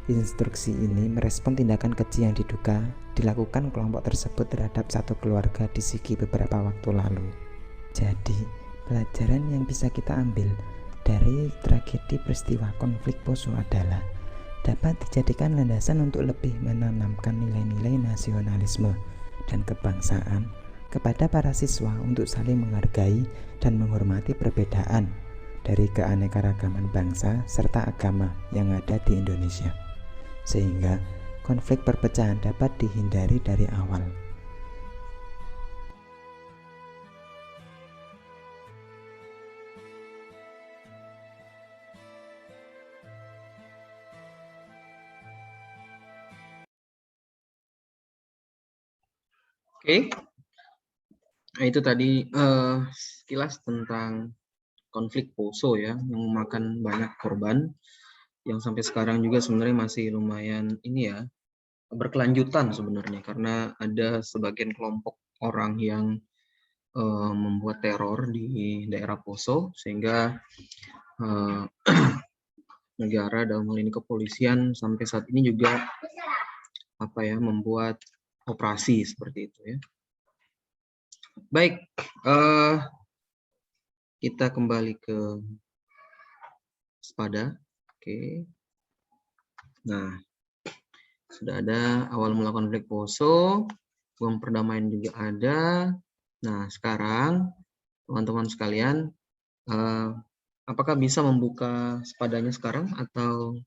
Instruksi ini merespon tindakan keji yang diduga dilakukan kelompok tersebut terhadap satu keluarga di Sigi beberapa waktu lalu. Jadi, pelajaran yang bisa kita ambil dari tragedi peristiwa konflik Poso adalah dapat dijadikan landasan untuk lebih menanamkan nilai-nilai nasionalisme dan kebangsaan kepada para siswa untuk saling menghargai dan menghormati perbedaan dari keanekaragaman bangsa serta agama yang ada di Indonesia, sehingga konflik perpecahan dapat dihindari dari awal. Oke. Nah, itu tadi sekilas tentang konflik Poso ya, yang memakan banyak korban, yang sampai sekarang juga sebenarnya masih lumayan ini ya, berkelanjutan sebenarnya, karena ada sebagian kelompok orang yang membuat teror di daerah Poso, sehingga negara dalam hal ini kepolisian sampai saat ini juga membuat operasi seperti itu ya. Baik, kita kembali ke Spada. Oke. Nah, sudah ada awal mula konflik Poso, bom perdamaian juga ada. Nah, sekarang teman-teman sekalian, apakah bisa membuka Spadanya sekarang atau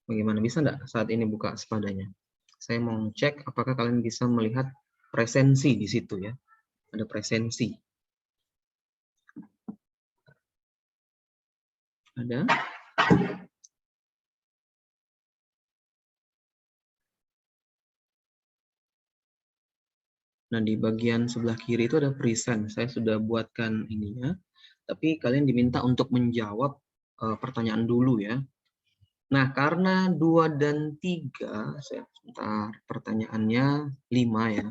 bagaimana? Bisa enggak saat ini buka Spadanya? Saya mau cek apakah kalian bisa melihat presensi di situ ya. Ada presensi. Ada? Nah, di bagian sebelah kiri itu ada present. Saya sudah buatkan ininya. Tapi kalian diminta untuk menjawab pertanyaan dulu ya. Nah, karena 2 dan 3, sebentar, pertanyaannya 5 ya.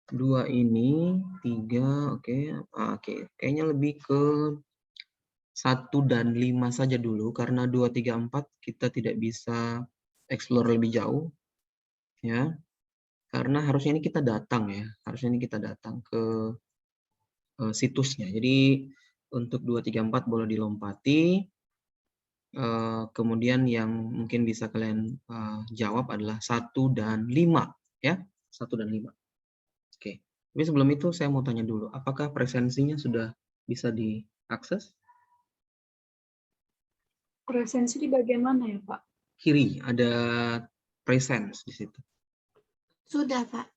2 ini, 3, oke. Oke, kayaknya lebih ke 1 dan 5 saja dulu, karena 2, 3, 4 kita tidak bisa explore lebih jauh. Ya. Karena harusnya ini kita datang ya. Harusnya ini kita datang ke situsnya. Jadi untuk 2, 3, 4 boleh dilompati. Kemudian yang mungkin bisa kalian jawab adalah 1 dan 5 ya, 1 dan 5. Oke. Tapi sebelum itu saya mau tanya dulu, apakah presensinya sudah bisa diakses? Presensi di bagian mana ya, Pak? Kiri ada presence di situ. Sudah, Pak.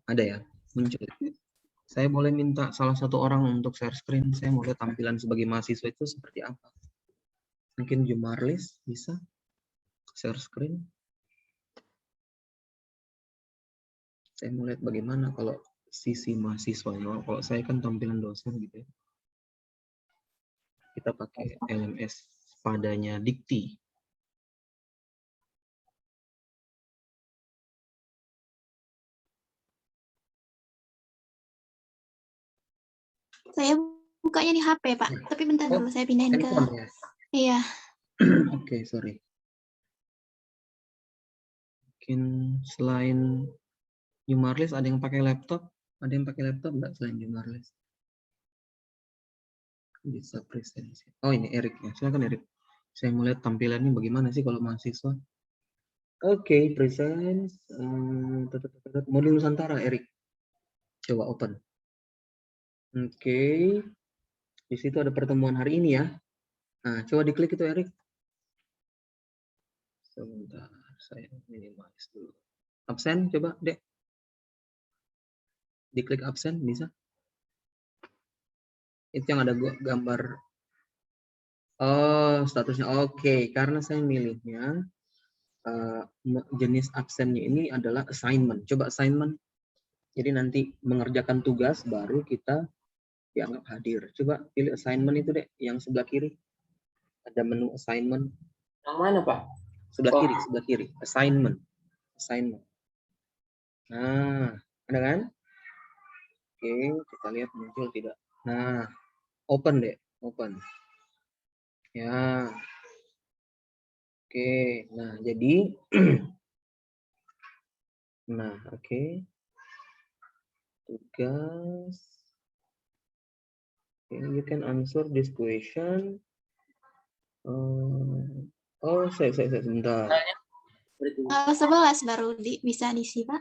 Ada ya, muncul. Saya boleh minta salah satu orang untuk share screen, saya mau lihat tampilan sebagai mahasiswa itu seperti apa. Mungkin Jumarlis bisa share screen. Saya mau lihat bagaimana kalau sisi mahasiswa. Kalau saya kan tampilan dosen gitu ya. Kita pakai LMS padanya Dikti. Saya bukanya di HP, Pak. Tapi bentar dulu, saya pindahin ke... Handphone ya? Iya. Oke, sorry. Mungkin selain Jumarlis ada yang pakai laptop? Ada yang pakai laptop enggak selain Jumarlis? Bisa presensi. Oh, ini Erik ya. Silakan Erik. Saya mau lihat tampilannya bagaimana sih kalau mahasiswa. Oke, present. Modul Nusantara, Erik. Coba open. Oke. Di situ ada pertemuan hari ini ya. Nah, coba diklik itu, Erik. Sebentar, saya minimize dulu. Absen, coba, Dek. Diklik absen, bisa? Itu yang ada gambar. Oh, statusnya. Oke, karena saya milihnya jenis absennya ini adalah assignment. Coba assignment. Jadi nanti mengerjakan tugas baru kita dianggap hadir. Coba pilih assignment itu, Dek, yang sebelah kiri. Ada menu assignment. Yang mana, Pak? Sebelah kiri. Assignment. Assignment. Nah, ada kan? Oke, kita lihat muncul tidak. Nah, open, Dek. Open. Ya. Oke, nah jadi nah, oke. Tugas. Okay, you can answer this question Saya sebentar. 11 baru bisa diisi, Pak.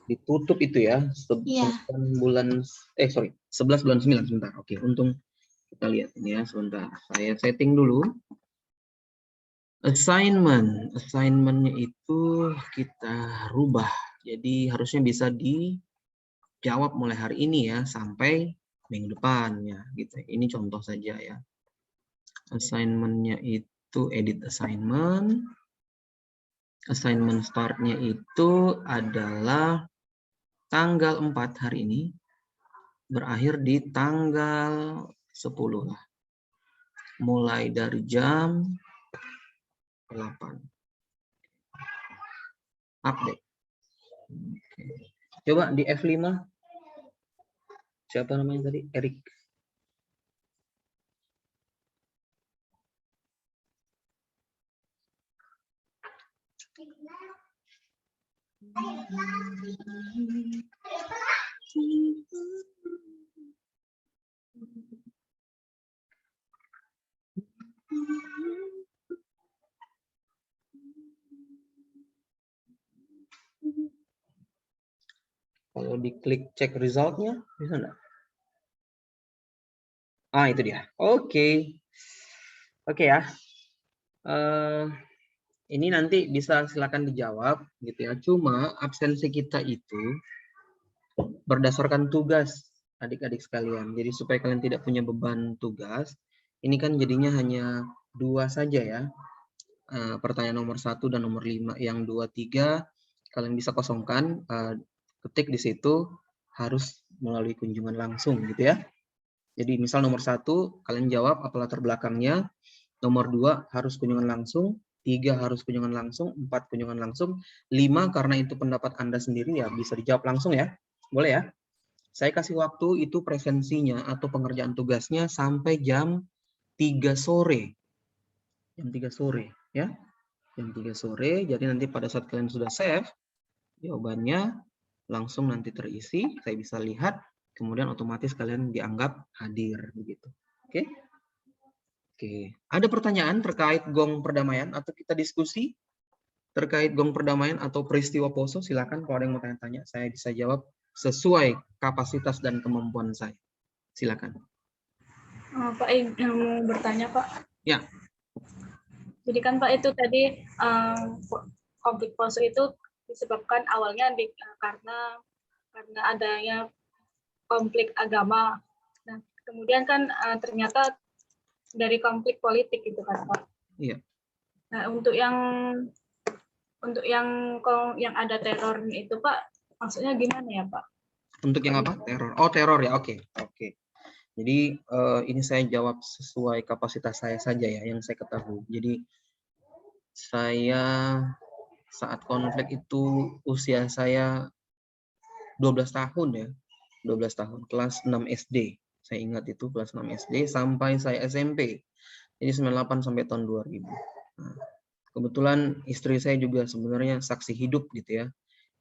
Ditutup itu ya, Iya. 11 bulan 9 sebentar. Oke, untung kita lihat ini ya sebentar. Saya setting dulu. Assignmentnya itu kita rubah. Jadi harusnya bisa dijawab mulai hari ini ya sampai minggu depan ya gitu. Ini contoh saja ya. Assignmentnya itu edit assignment. Assignment startnya itu adalah tanggal 4 hari ini. Berakhir di tanggal 10 lah. Mulai dari jam 8. Update. Oke. Coba di F5. Siapa namanya tadi? Erik. Kalau diklik cek resultnya, bisa enggak? Itu dia. Oke. Oke ya. Ini nanti bisa silakan dijawab gitu ya. Cuma absensi kita itu berdasarkan tugas adik-adik sekalian. Jadi supaya kalian tidak punya beban tugas, ini kan jadinya hanya 2 saja ya. Pertanyaan nomor 1 dan nomor 5. Yang 2, 3 kalian bisa kosongkan. Ketik di situ harus melalui kunjungan langsung gitu ya. Jadi misal nomor 1 kalian jawab apa latar belakangnya, nomor 2 harus kunjungan langsung, 3 harus kunjungan langsung, 4 kunjungan langsung, 5 karena itu pendapat Anda sendiri ya bisa dijawab langsung ya. Boleh ya? Saya kasih waktu itu presensinya atau pengerjaan tugasnya sampai jam 3 sore. Jam 3 sore ya. Jam 3 sore, jadi nanti pada saat kalian sudah save, jawabannya langsung nanti terisi, saya bisa lihat, kemudian otomatis kalian dianggap hadir begitu. Oke? Oke. Ada pertanyaan terkait gong perdamaian atau kita diskusi terkait gong perdamaian atau peristiwa Poso? Silakan kalau ada yang mau tanya-tanya, saya bisa jawab sesuai kapasitas dan kemampuan saya. Silakan. Pak, yang mau bertanya, Pak. Ya. Jadi kan Pak itu tadi konflik Poso itu disebabkan awalnya karena adanya konflik agama. Nah, kemudian kan ternyata dari konflik politik gitu kan Pak. Iya. Nah, untuk yang ada teror itu Pak, maksudnya gimana ya Pak? Untuk yang apa? Teror. Oh, teror ya. Oke. Jadi ini saya jawab sesuai kapasitas saya saja ya yang saya ketahui. Jadi saya saat konflik itu usia saya 12 tahun ya. 12 tahun, kelas 6 SD. Saya ingat itu kelas 6 SD sampai saya SMP. Jadi 98 sampai tahun 2000. Nah, kebetulan istri saya juga sebenarnya saksi hidup gitu ya.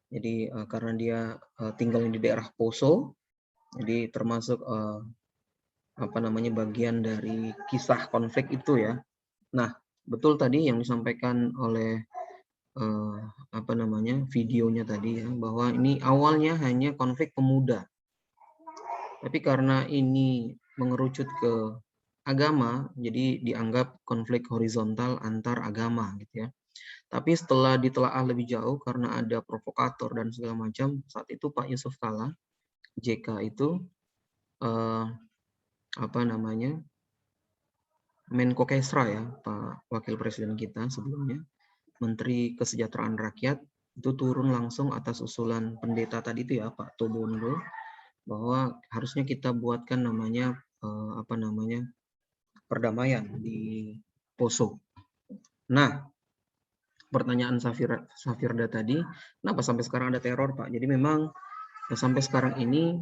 Jadi karena dia tinggal di daerah Poso, jadi termasuk bagian dari kisah konflik itu ya. Nah, betul tadi yang disampaikan oleh videonya tadi ya, bahwa ini awalnya hanya konflik pemuda. Tapi karena ini mengerucut ke agama, jadi dianggap konflik horizontal antar agama gitu ya. Tapi setelah ditelaah lebih jauh karena ada provokator dan segala macam, saat itu Pak Yusuf Kalla, JK itu Menko Kesra ya, Pak Wakil Presiden kita sebelumnya, Menteri Kesejahteraan Rakyat, itu turun langsung atas usulan pendeta tadi itu ya, Pak Tobondo, bahwa harusnya kita buatkan namanya perdamaian di Poso. Nah, pertanyaan Safirda tadi, kenapa sampai sekarang ada teror, Pak? Jadi memang sampai sekarang ini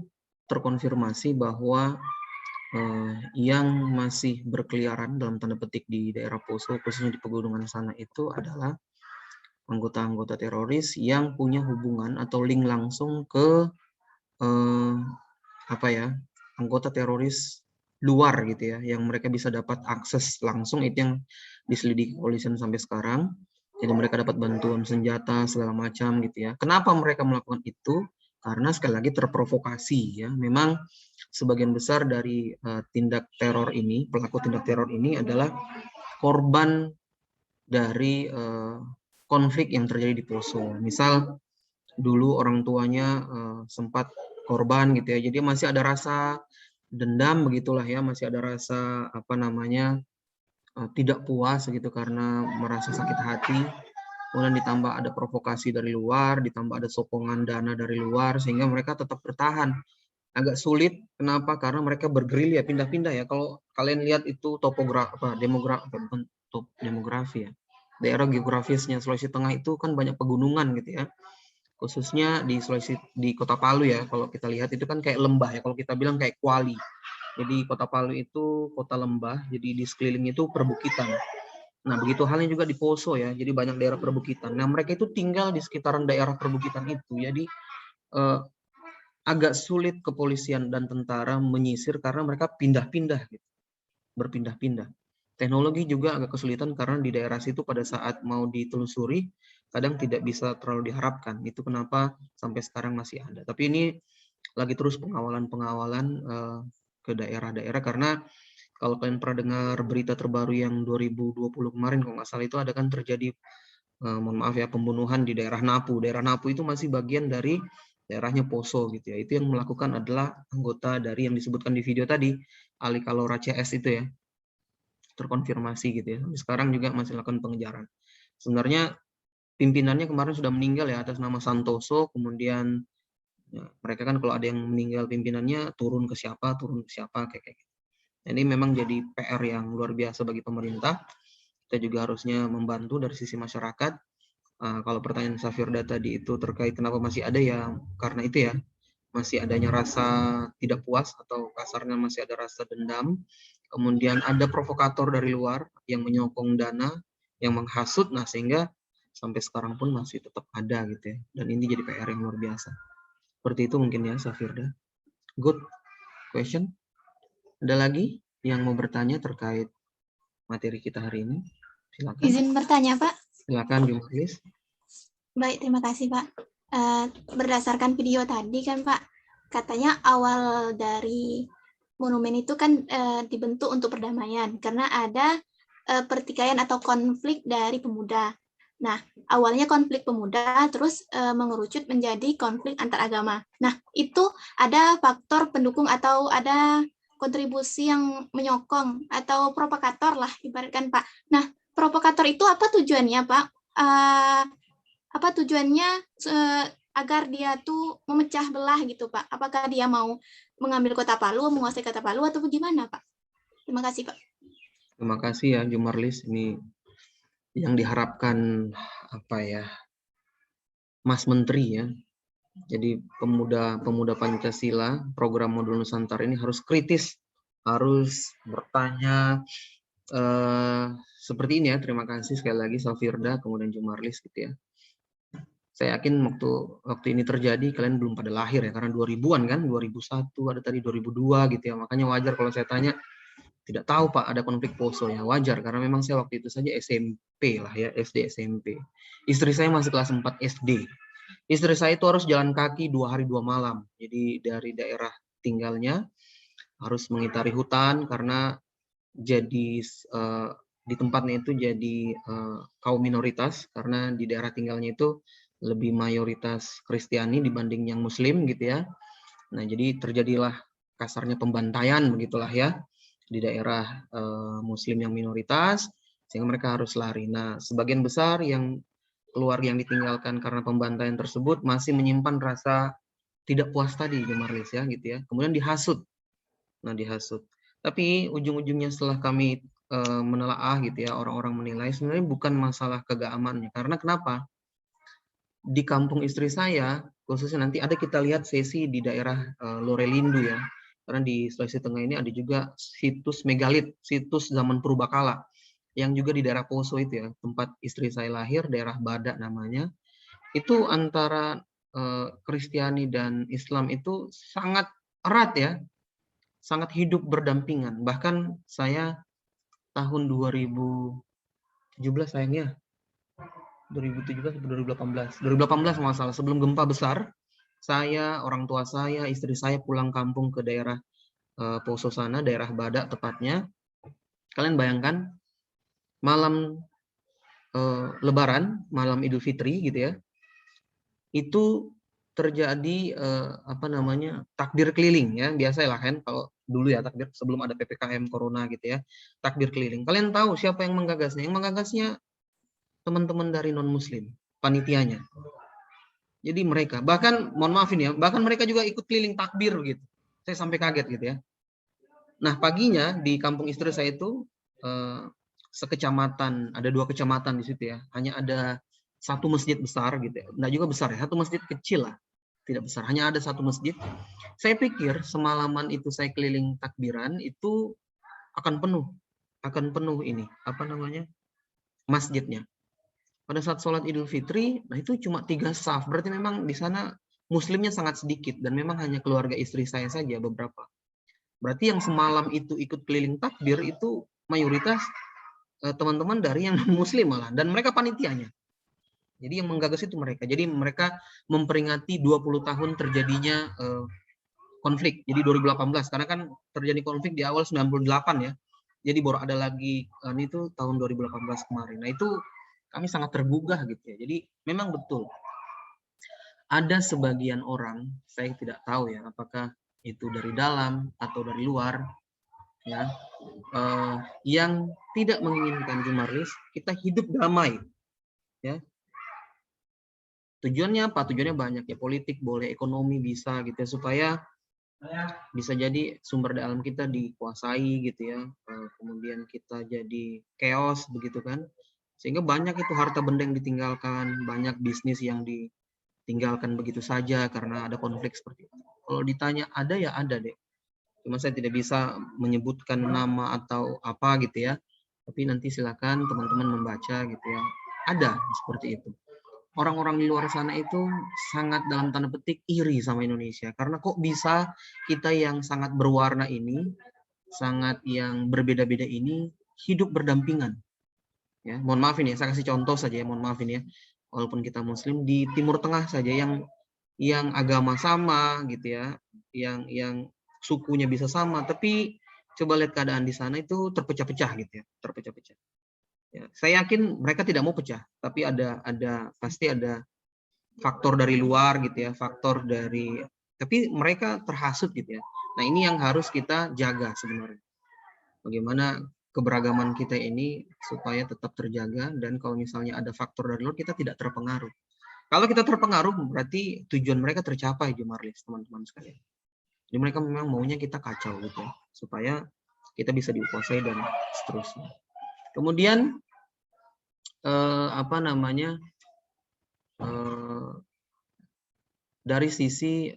terkonfirmasi bahwa yang masih berkeliaran dalam tanda petik di daerah Poso, khususnya di pegunungan sana itu adalah anggota-anggota teroris yang punya hubungan atau link langsung ke anggota teroris luar gitu ya, yang mereka bisa dapat akses langsung, itu yang diselidiki kepolisian sampai sekarang. Jadi mereka dapat bantuan senjata segala macam gitu ya. Kenapa mereka melakukan itu? Karena sekali lagi terprovokasi ya. Memang sebagian besar dari tindak teror ini, pelaku tindak teror ini adalah korban dari konflik yang terjadi di Poso. Misal dulu orang tuanya sempat korban gitu ya, jadi masih ada rasa dendam begitulah ya, masih ada rasa apa namanya tidak puas gitu karena merasa sakit hati. Kemudian ditambah ada provokasi dari luar, ditambah ada sokongan dana dari luar, sehingga mereka tetap bertahan. Agak sulit, kenapa? Karena mereka bergerilya, pindah-pindah ya. Kalau kalian lihat itu demografi ya, daerah geografisnya Sulawesi Tengah itu kan banyak pegunungan gitu ya. Khususnya di Sulawesi, di Kota Palu ya, kalau kita lihat itu kan kayak lembah ya, kalau kita bilang kayak kuali. Jadi Kota Palu itu kota lembah, jadi di sekeliling itu perbukitan. Nah, begitu halnya juga di Poso ya, jadi banyak daerah perbukitan. Nah, mereka itu tinggal di sekitaran daerah perbukitan itu, jadi agak sulit kepolisian dan tentara menyisir karena mereka pindah-pindah gitu, berpindah-pindah. Teknologi juga agak kesulitan karena di daerah situ pada saat mau ditelusuri, kadang tidak bisa terlalu diharapkan. Itu kenapa sampai sekarang masih ada. Tapi ini lagi terus pengawalan-pengawalan ke daerah-daerah, karena kalau kalian pernah dengar berita terbaru yang 2020 kemarin, kalau nggak salah itu ada kan terjadi, mohon maaf ya, pembunuhan di daerah Napu. Daerah Napu itu masih bagian dari daerahnya Poso gitu ya. Itu yang melakukan adalah anggota dari yang disebutkan di video tadi, Ali Kalora CS itu ya. Terkonfirmasi gitu ya. Sekarang juga masih lakukan pengejaran. Sebenarnya pimpinannya kemarin sudah meninggal ya atas nama Santoso, kemudian ya, mereka kan kalau ada yang meninggal pimpinannya turun ke siapa kayak gitu. Ini memang jadi PR yang luar biasa bagi pemerintah. Kita juga harusnya membantu dari sisi masyarakat. Kalau pertanyaan Safirda tadi itu terkait kenapa masih ada, ya karena itu ya, masih adanya rasa tidak puas atau kasarnya masih ada rasa dendam. Kemudian ada provokator dari luar yang menyokong dana, yang menghasut, nah sehingga sampai sekarang pun masih tetap ada gitu ya. Dan ini jadi PR yang luar biasa. Seperti itu mungkin ya, Safirda. Good question. Ada lagi yang mau bertanya terkait materi kita hari ini? Silakan. Izin bertanya, Pak. Silakan, Jumarlis. Baik, terima kasih, Pak. Berdasarkan video tadi kan, Pak, katanya awal dari monumen itu kan dibentuk untuk perdamaian karena ada pertikaian atau konflik dari pemuda. Nah, awalnya konflik pemuda terus mengerucut menjadi konflik antar agama. Nah, itu ada faktor pendukung atau ada kontribusi yang menyokong atau provokator lah ibaratkan, Pak. Nah, provokator itu apa tujuannya, Pak? Apa tujuannya agar dia tuh memecah belah gitu, Pak? Apakah dia mau mengambil Kota Palu, menguasai Kota Palu, atau bagaimana, Pak? Terima kasih, Pak. Terima kasih ya, Jumarlis. Ini yang diharapkan apa ya, Mas Menteri ya. Jadi pemuda Pancasila, program modul Nusantara ini harus kritis, harus bertanya seperti ini ya. Terima kasih sekali lagi Safirda, kemudian Jumarlis gitu ya. Saya yakin waktu ini terjadi kalian belum pada lahir ya, karena 2000-an kan, 2001 ada tadi 2002 gitu ya. Makanya wajar kalau saya tanya, tidak tahu Pak ada konflik Poso ya, wajar karena memang saya waktu itu saja SMP lah ya, SD SMP. Istri saya masih kelas 4 SD. Istri saya itu harus jalan kaki 2 hari 2 malam. Jadi dari daerah tinggalnya harus mengitari hutan karena jadi di tempatnya itu jadi kaum minoritas, karena di daerah tinggalnya itu lebih mayoritas Kristiani dibanding yang Muslim gitu ya. Nah, jadi terjadilah kasarnya pembantaian begitulah ya di daerah Muslim yang minoritas, sehingga mereka harus lari. Nah, sebagian besar yang keluarga yang ditinggalkan karena pembantaian tersebut masih menyimpan rasa tidak puas tadi, Jumarlis ya gitu ya. Kemudian dihasut. Nah, dihasut. Tapi ujung-ujungnya setelah kami menelaah gitu ya, orang-orang menilai sebenarnya bukan masalah keagamannya. Karena kenapa? Di kampung istri saya, khususnya nanti ada kita lihat sesi di daerah Lorelindu ya. Karena di Sulawesi Tengah ini ada juga situs megalit, situs zaman purbakala, yang juga di daerah Poso itu ya, tempat istri saya lahir, daerah Badak namanya. Itu antara Kristiani dan Islam itu sangat erat ya. sangat hidup berdampingan. Bahkan saya tahun 2017 sayangnya, 2017 atau 2018 masalah, sebelum gempa besar, saya, orang tua saya, istri saya pulang kampung ke daerah Poso sana, daerah Badak tepatnya. Kalian bayangkan malam Lebaran, malam Idul Fitri gitu ya, itu terjadi takbir keliling ya, biasalah kan kalau dulu ya, takbir sebelum ada PPKM Corona gitu ya, takbir keliling. Kalian tahu siapa yang menggagasnya? Yang menggagasnya teman-teman dari non Muslim, panitianya. Jadi mereka, bahkan mohon maaf ini ya, bahkan mereka juga ikut keliling takbir gitu. Saya sampai kaget gitu ya. Nah paginya di kampung istri saya itu sekecamatan, ada 2 kecamatan di situ ya, hanya ada 1 masjid besar gitu ya, enggak juga besar ya, 1 masjid kecil lah, tidak besar, hanya ada 1 masjid. Saya pikir semalaman itu saya keliling takbiran itu akan penuh ini, masjidnya. Pada saat sholat Idul Fitri, nah itu cuma 3 saf, berarti memang di sana Muslimnya sangat sedikit, dan memang hanya keluarga istri saya saja beberapa. Berarti yang semalam itu ikut keliling takbir itu mayoritas teman-teman dari yang non-Muslim malah, dan mereka panitianya. Jadi yang menggagas itu mereka. Jadi mereka memperingati 20 tahun terjadinya konflik. Jadi 2018, karena kan terjadi konflik di awal 98 ya. Jadi baru ada lagi itu tahun 2018 kemarin. Nah itu kami sangat tergugah gitu ya. Jadi memang betul ada sebagian orang, saya tidak tahu ya apakah itu dari dalam atau dari luar ya, yang tidak menginginkan Jumarlis kita hidup damai ya. Tujuannya apa? Tujuannya banyak ya, politik boleh, ekonomi bisa gitu ya, supaya bisa jadi sumber daya alam kita dikuasai gitu ya, kemudian kita jadi chaos begitu kan, sehingga banyak itu harta benda yang ditinggalkan, banyak bisnis yang ditinggalkan begitu saja karena ada konflik seperti itu. Kalau ditanya ada ya ada deh, cuma saya tidak bisa menyebutkan nama atau apa gitu ya, tapi nanti silakan teman-teman membaca gitu ya, ada seperti itu. Orang-orang di luar sana itu sangat dalam tanda petik iri sama Indonesia, karena kok bisa kita yang sangat berwarna ini, sangat yang berbeda-beda ini hidup berdampingan ya. Mohon maaf ini ya, saya kasih contoh saja ya, mohon maaf ini ya, walaupun kita Muslim di Timur Tengah saja yang agama sama gitu ya, yang sukunya bisa sama, tapi coba lihat keadaan di sana itu terpecah-pecah gitu ya, terpecah-pecah. Ya, saya yakin mereka tidak mau pecah, tapi pasti ada faktor dari luar gitu ya, tapi mereka terhasut gitu ya. Nah ini yang harus kita jaga sebenarnya. Bagaimana keberagaman kita ini supaya tetap terjaga, dan kalau misalnya ada faktor dari luar kita tidak terpengaruh. Kalau kita terpengaruh berarti tujuan mereka tercapai, Jumarlis, teman-teman sekalian. Jadi mereka memang maunya kita kacau gitu ya, supaya kita bisa dikuasai dan seterusnya. Kemudian dari sisi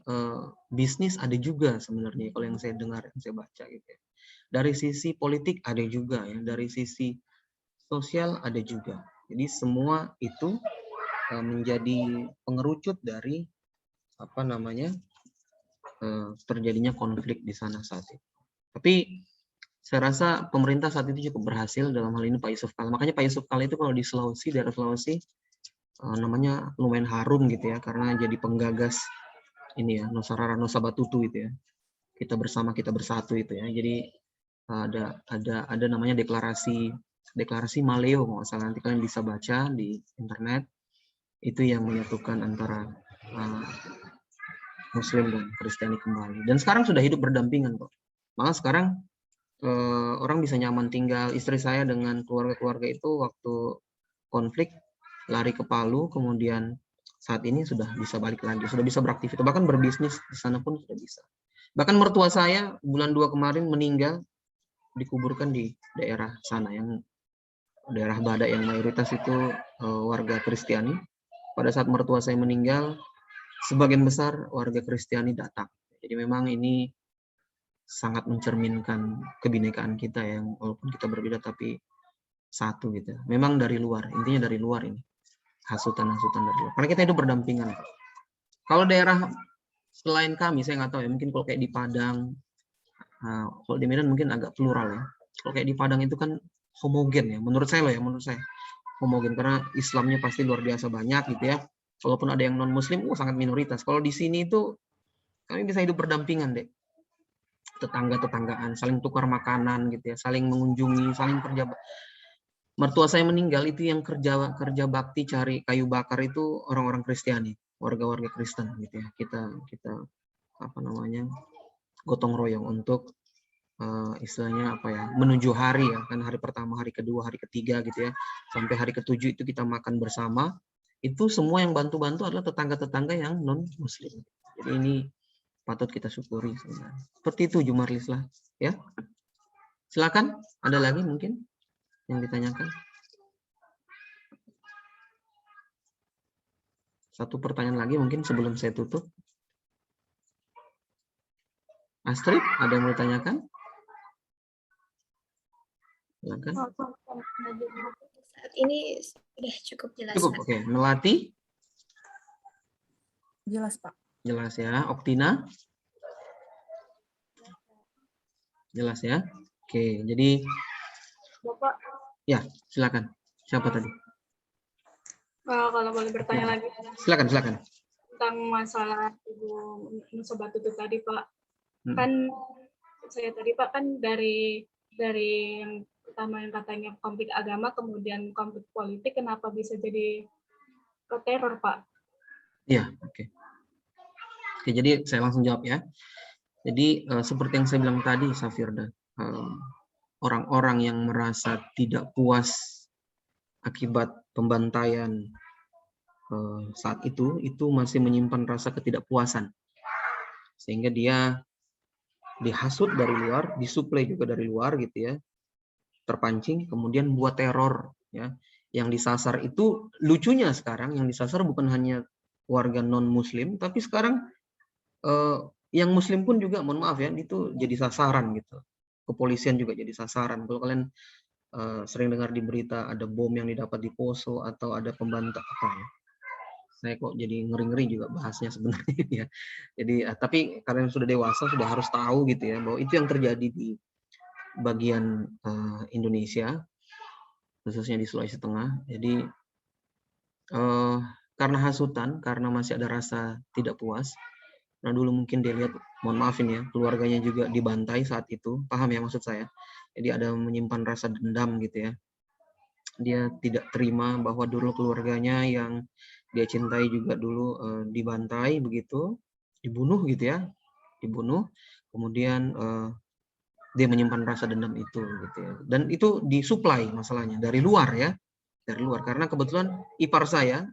bisnis ada juga sebenarnya, kalau yang saya dengar, yang saya baca gitu ya. Dari sisi politik ada juga ya, dari sisi sosial ada juga. Jadi semua itu menjadi pengerucut dari terjadinya konflik di sana saat itu. Tapi saya rasa pemerintah saat itu cukup berhasil dalam hal ini Pak Yusuf Kala. Makanya Pak Yusuf Kala itu kalau di Sulawesi, daerah Sulawesi, namanya lumayan harum gitu ya, karena jadi penggagas ini ya, Nusarara Nusa Batutu itu ya. Kita bersama, kita bersatu itu ya. Jadi ada namanya deklarasi Maleo, nggak salah, nanti kalian bisa baca di internet. Itu yang menyatukan antara Muslim dan Kristiani kembali. Dan sekarang sudah hidup berdampingan kok. Malah sekarang orang bisa nyaman tinggal. Istri saya dengan keluarga-keluarga itu waktu konflik lari ke Palu, kemudian saat ini sudah bisa balik lagi, sudah bisa beraktivitas, bahkan berbisnis di sana pun sudah bisa. Bahkan mertua saya bulan 2 kemarin meninggal, dikuburkan di daerah sana, yang daerah Badak yang mayoritas itu warga Kristiani. Pada saat mertua saya meninggal, sebagian besar warga Kristiani datang. Jadi memang ini sangat mencerminkan kebinekaan kita yang walaupun kita berbeda tapi satu gitu. Memang dari luar, intinya dari luar ini. Hasutan-hasutan dari luar. Karena kita hidup berdampingan. Kalau daerah selain kami, saya nggak tahu ya, mungkin kalau kayak di Padang, Nah, kalau di Medan mungkin agak plural ya. Kalau kayak di Padang itu kan homogen ya, menurut saya loh ya, menurut saya homogen karena Islamnya pasti luar biasa banyak gitu ya. Walaupun ada yang non Muslim, sangat minoritas. Kalau di sini itu kami bisa hidup berdampingan deh, tetangga-tetanggaan, saling tukar makanan gitu ya, saling mengunjungi, saling kerja. Mertua saya meninggal itu yang kerja bakti cari kayu bakar itu orang-orang Kristiani, warga-warga Kristen gitu ya. Kita apa namanya, gotong royong untuk istilahnya apa ya, menuju hari ya, kan hari pertama, hari kedua, hari ketiga gitu ya, sampai hari ketujuh itu kita makan bersama. Itu semua yang bantu-bantu adalah tetangga-tetangga yang non Muslim. Jadi ini patut kita syukuri sebenarnya. Seperti itu Jumarlis lah ya. Silakan, ada lagi mungkin yang ditanyakan? Satu pertanyaan lagi mungkin sebelum saya tutup. Astrid, ada yang mau ditanyakan? Silakan. Saat ini sudah cukup jelas, Cukup, Pak. oke. Melati? Jelas, Pak. Jelas ya. Oktina? Jelas ya. Oke, jadi Bapak, ya, silakan. Siapa tadi? kalau boleh bertanya lagi Silakan. tentang masalah Ibu Nusa Batu itu tadi, Pak. Kan saya tadi, Pak, kan dari yang pertama yang katanya konflik agama, kemudian konflik politik, kenapa bisa jadi ke teror, Pak? Iya, oke. Oke, jadi saya langsung jawab ya. Jadi seperti yang saya bilang tadi, Safirda, orang-orang yang merasa tidak puas akibat pembantaian saat itu masih menyimpan rasa ketidakpuasan, sehingga dia dihasut dari luar, disuplai juga dari luar gitu ya, terpancing, kemudian buat teror ya. Yang disasar itu lucunya sekarang yang disasar bukan hanya warga non Muslim, tapi sekarang yang Muslim pun juga, mohon maaf ya, itu jadi sasaran gitu. Kepolisian juga jadi sasaran. Kalau kalian sering dengar di berita ada bom yang didapat di Poso atau ada pembantai apa ya? Saya kok jadi ngeri-ngeri juga bahasnya sebenarnya ya. Jadi tapi kalian sudah dewasa sudah harus tahu gitu ya bahwa itu yang terjadi di bagian Indonesia, khususnya di Sulawesi Tengah. Jadi karena hasutan, karena masih ada rasa tidak puas. Nah dulu mungkin dia lihat, mohon maafin ya, keluarganya juga dibantai saat itu, paham ya maksud saya. Jadi ada menyimpan rasa dendam gitu ya. Dia tidak terima bahwa dulu keluarganya yang dia cintai juga dulu dibantai begitu, dibunuh gitu ya, dibunuh. Kemudian dia menyimpan rasa dendam itu gitu ya. Dan itu disuplai masalahnya dari luar ya, dari luar. Karena kebetulan ipar saya,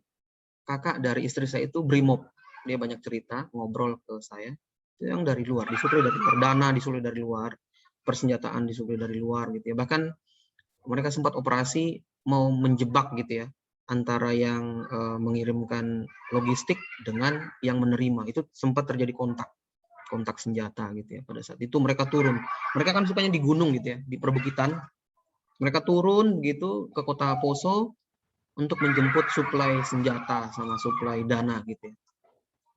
kakak dari istri saya itu brimob. Dia banyak cerita, ngobrol ke saya. Itu yang dari luar, disuplai dari luar, dana disuplai dari luar, persenjataan disuplai dari luar gitu ya. Bahkan mereka sempat operasi mau menjebak gitu ya, antara yang mengirimkan logistik dengan yang menerima. Itu sempat terjadi kontak senjata gitu ya. Pada saat itu mereka turun. Mereka kan sukanya di gunung gitu ya, di perbukitan. Mereka turun gitu ke kota Poso untuk menjemput suplai senjata sama suplai dana gitu ya.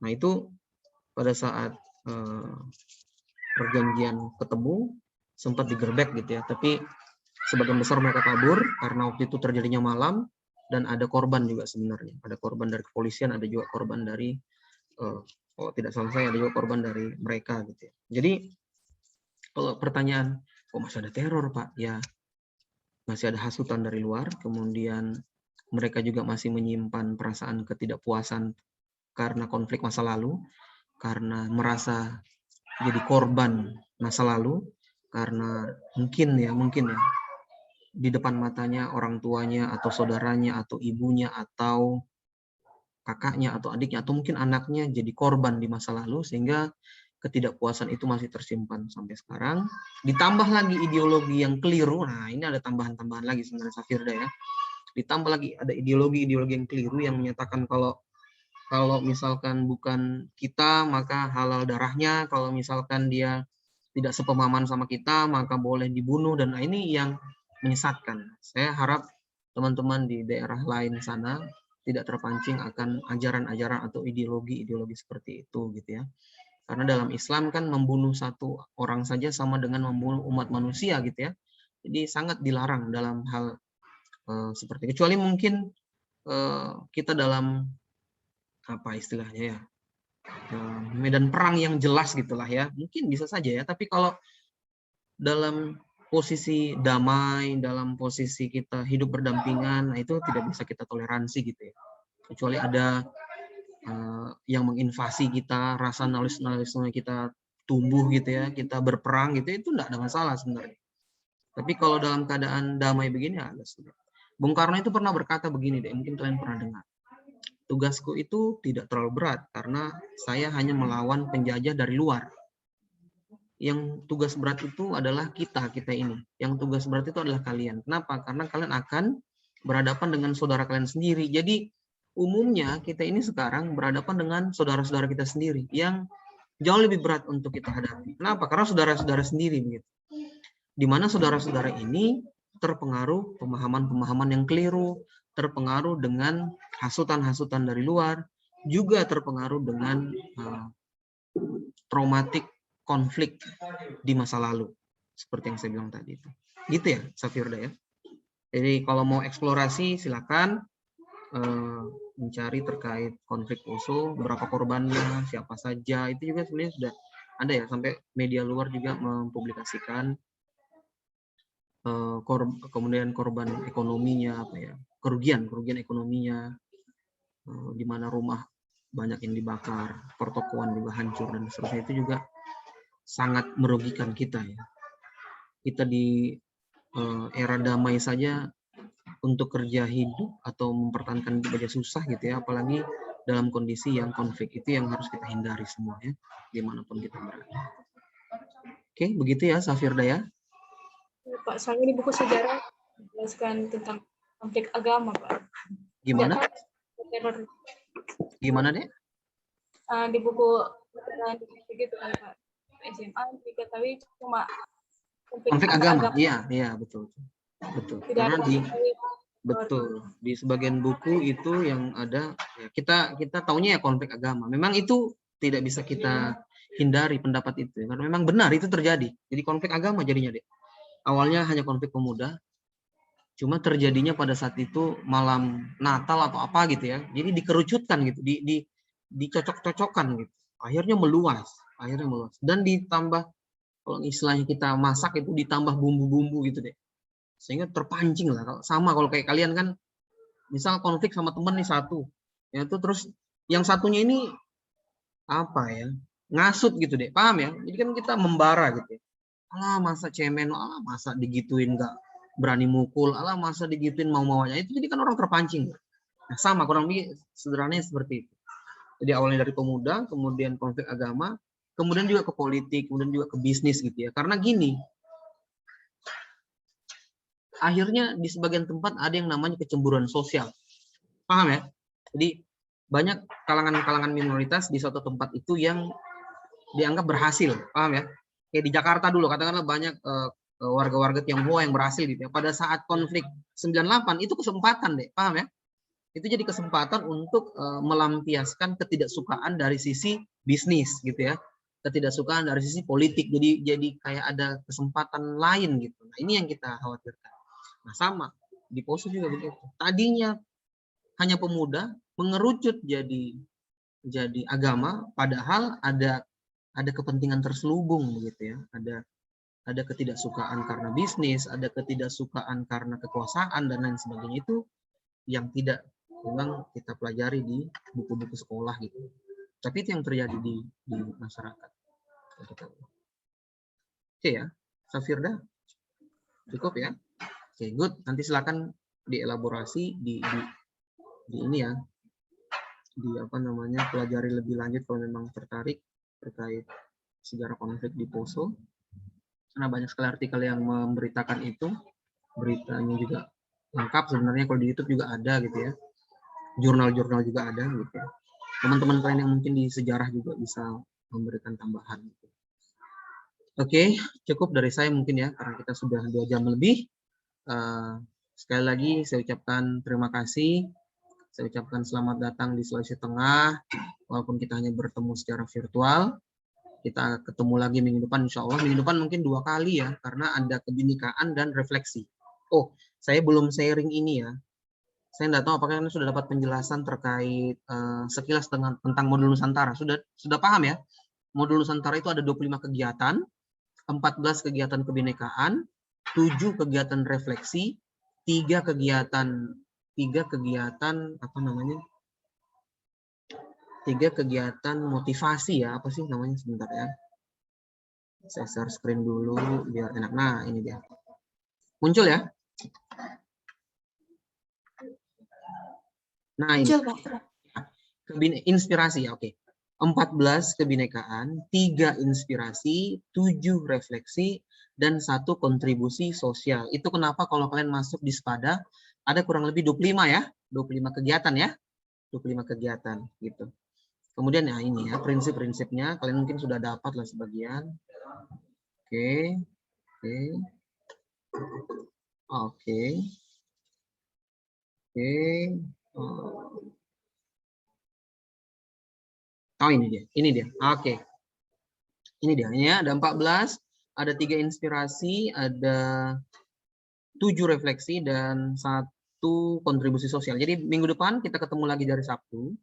Nah itu pada saat perjanjian ketemu sempat digerbek gitu ya, tapi sebagian besar mereka kabur karena waktu itu terjadinya malam dan ada korban juga sebenarnya. Ada korban dari kepolisian, ada juga korban dari oh tidak salah saya, ada juga korban dari mereka gitu ya. Jadi kalau pertanyaan kok masih ada teror Pak? Ya masih ada hasutan dari luar, kemudian mereka juga masih menyimpan perasaan ketidakpuasan karena konflik masa lalu, karena merasa jadi korban masa lalu, karena mungkin ya di depan matanya orang tuanya atau saudaranya atau ibunya atau kakaknya atau adiknya atau mungkin anaknya jadi korban di masa lalu, sehingga ketidakpuasan itu masih tersimpan sampai sekarang. Ditambah lagi ideologi yang keliru. Nah ini ada tambahan-tambahan lagi sebenarnya Safirda ya. Ditambah lagi ada ideologi yang keliru yang menyatakan kalau misalkan bukan kita maka halal darahnya, kalau misalkan dia tidak sepemahaman sama kita maka boleh dibunuh, dan ini yang menyesatkan. Saya harap teman-teman di daerah lain sana tidak terpancing akan ajaran-ajaran atau ideologi seperti itu gitu ya. Karena dalam Islam kan membunuh satu orang saja sama dengan membunuh umat manusia gitu ya. Jadi sangat dilarang dalam hal seperti itu. Kecuali mungkin kita dalam apa istilahnya ya, medan perang yang jelas gitulah ya, mungkin bisa saja ya. Tapi kalau dalam posisi damai, dalam posisi kita hidup berdampingan, nah itu tidak bisa kita toleransi gitu ya. Kecuali ada yang menginvasi kita, rasa nasionalisme kita tumbuh gitu ya, kita berperang gitu, itu enggak ada masalah sebenarnya. Tapi kalau dalam keadaan damai begini agak sulit. Bung Karno itu pernah berkata begini deh, mungkin kalian pernah dengar. Tugasku itu tidak terlalu berat karena saya hanya melawan penjajah dari luar. Yang tugas berat itu adalah kita ini. Yang tugas berat itu adalah kalian. Kenapa? Karena kalian akan berhadapan dengan saudara kalian sendiri. Jadi umumnya kita ini sekarang berhadapan dengan saudara-saudara kita sendiri yang jauh lebih berat untuk kita hadapi. Kenapa? Karena saudara-saudara sendiri begitu. Di mana saudara-saudara ini terpengaruh pemahaman-pemahaman yang keliru, terpengaruh dengan hasutan-hasutan dari luar, juga terpengaruh dengan traumatik konflik di masa lalu, seperti yang saya bilang tadi itu. Gitu ya, Safirda ya. Jadi kalau mau eksplorasi silakan mencari terkait konflik Poso, berapa korbannya, siapa saja, itu juga sebenarnya sudah ada ya, sampai media luar juga mempublikasikan kemudian korban ekonominya, apa ya, kerugian ekonominya, di mana rumah banyak yang dibakar, pertokoan juga hancur dan seterusnya, itu juga sangat merugikan kita ya. Kita di era damai saja untuk kerja hidup atau mempertahankan hidup aja susah gitu ya, apalagi dalam kondisi yang konflik. Itu yang harus kita hindari semua ya, dimanapun kita berada. Oke, begitu ya Safirda ya. Pak, soalnya di buku sejarah menjelaskan tentang konflik agama, Pak. Gimana? Teror. Gimana deh? Di buku gitu kan Pak. SMA diketahui cuma konflik agama. Iya, betul. Karena di sebagian buku itu yang ada ya, kita taunya ya konflik agama. Memang itu tidak bisa kita hindari pendapat itu karena memang benar itu terjadi. Jadi konflik agama jadinya deh. Awalnya hanya konflik pemuda, cuma terjadinya pada saat itu malam Natal atau apa gitu ya. Jadi dikerucutkan gitu, dicocok-cocokkan gitu. Akhirnya meluas. Dan ditambah, kalau istilahnya kita masak itu ditambah bumbu-bumbu gitu deh. Sehingga terpancing lah. Sama kalau kayak kalian kan, misal konflik sama temen nih satu. Ya itu terus yang satunya ini apa ya? Ngasut gitu deh. Paham ya? Jadi kan kita membara gitu ya. Alah masa cemen, alah masa digituin nggak berani mukul, alah masa digituin mau-maunya. Itu jadi kan orang terpancing. Nah, sama kurang lebih sederhananya seperti itu. Jadi awalnya dari pemuda, kemudian konflik agama, kemudian juga ke politik, kemudian juga ke bisnis gitu ya. Karena gini, akhirnya di sebagian tempat ada yang namanya kecemburuan sosial. Paham ya? Jadi banyak kalangan-kalangan minoritas di suatu tempat itu yang dianggap berhasil. Paham ya? Kayak di Jakarta dulu, katakanlah banyak warga-warga Tionghoa yang berhasil gitu ya. Pada saat konflik 98 itu kesempatan deh, paham ya? Itu jadi kesempatan untuk melampiaskan ketidaksukaan dari sisi bisnis gitu ya. Ketidaksukaan dari sisi politik. Jadi kayak ada kesempatan lain gitu. Nah, ini yang kita khawatirkan. Nah, sama di Poso juga begitu. Tadinya hanya pemuda mengerucut jadi agama, padahal ada kepentingan terselubung begitu ya. Ada ketidaksukaan karena bisnis, ada ketidaksukaan karena kekuasaan dan lain sebagainya, itu yang tidak memang kita pelajari di buku-buku sekolah gitu. Tapi itu yang terjadi di masyarakat. Oke ya, Safirda, cukup ya. Oke, good. Nanti silakan dielaborasi di ini ya, di apa namanya, pelajari lebih lanjut kalau memang tertarik terkait sejarah konflik di Poso. Karena banyak sekali artikel yang memberitakan itu, beritanya juga lengkap sebenarnya, kalau di YouTube juga ada gitu ya, jurnal-jurnal juga ada gitu. Teman-teman kalian yang mungkin di sejarah juga bisa memberikan tambahan. Gitu. Oke, cukup dari saya mungkin ya, karena kita sudah 2 jam lebih. Sekali lagi saya ucapkan terima kasih. Saya ucapkan selamat datang di Sulawesi Tengah, walaupun kita hanya bertemu secara virtual. Kita ketemu lagi minggu depan, insya Allah. Minggu depan mungkin 2 kali ya, karena ada kebinekaan dan refleksi. Oh, saya belum sharing ini ya. Saya tidak tahu apakah Anda sudah dapat penjelasan terkait sekilas tentang modul Nusantara. Sudah paham ya? Modul Nusantara itu ada 25 kegiatan, 14 kegiatan kebinekaan, 7 kegiatan refleksi, 3 kegiatan apa namanya? 3 kegiatan motivasi ya, apa sih namanya, sebentar ya. Saya share screen dulu biar enak. Nah, ini dia. Muncul ya? Nah, ini. Inspirasi ya, oke. 14 kebinekaan, 3 inspirasi, 7 refleksi, dan 1 kontribusi sosial. Itu kenapa kalau kalian masuk di Spada, ada kurang lebih 25 ya, 25 kegiatan ya, 25 kegiatan gitu. Kemudian ya ini ya, prinsip-prinsipnya, kalian mungkin sudah dapat lah sebagian. Oke. Oh, ini dia. Oke. Ini dia, ini ya, ada 14, ada 3 inspirasi, ada 7 refleksi, dan 1 kontribusi sosial. Jadi minggu depan kita ketemu lagi dari Sabtu,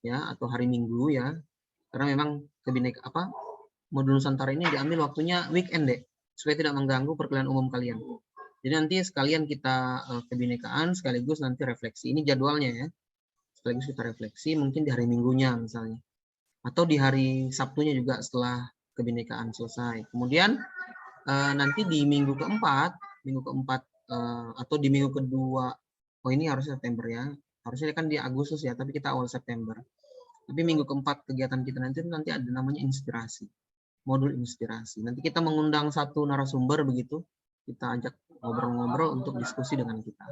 ya, atau hari Minggu ya, karena memang modul Nusantara ini diambil waktunya weekend deh, supaya tidak mengganggu perkuliahan umum kalian. Jadi nanti sekalian kita kebinekaan, sekaligus nanti refleksi. Ini jadwalnya ya, sekaligus kita refleksi mungkin di hari Minggunya misalnya, atau di hari Sabtunya juga setelah kebinekaan selesai. Kemudian nanti di minggu keempat atau di minggu kedua, oh ini harusnya September ya, harusnya kan di Agustus ya, tapi kita awal September. Tapi minggu keempat kegiatan kita nanti ada namanya inspirasi, modul inspirasi. Nanti kita mengundang 1 narasumber begitu, kita ajak ngobrol-ngobrol untuk diskusi dengan kita.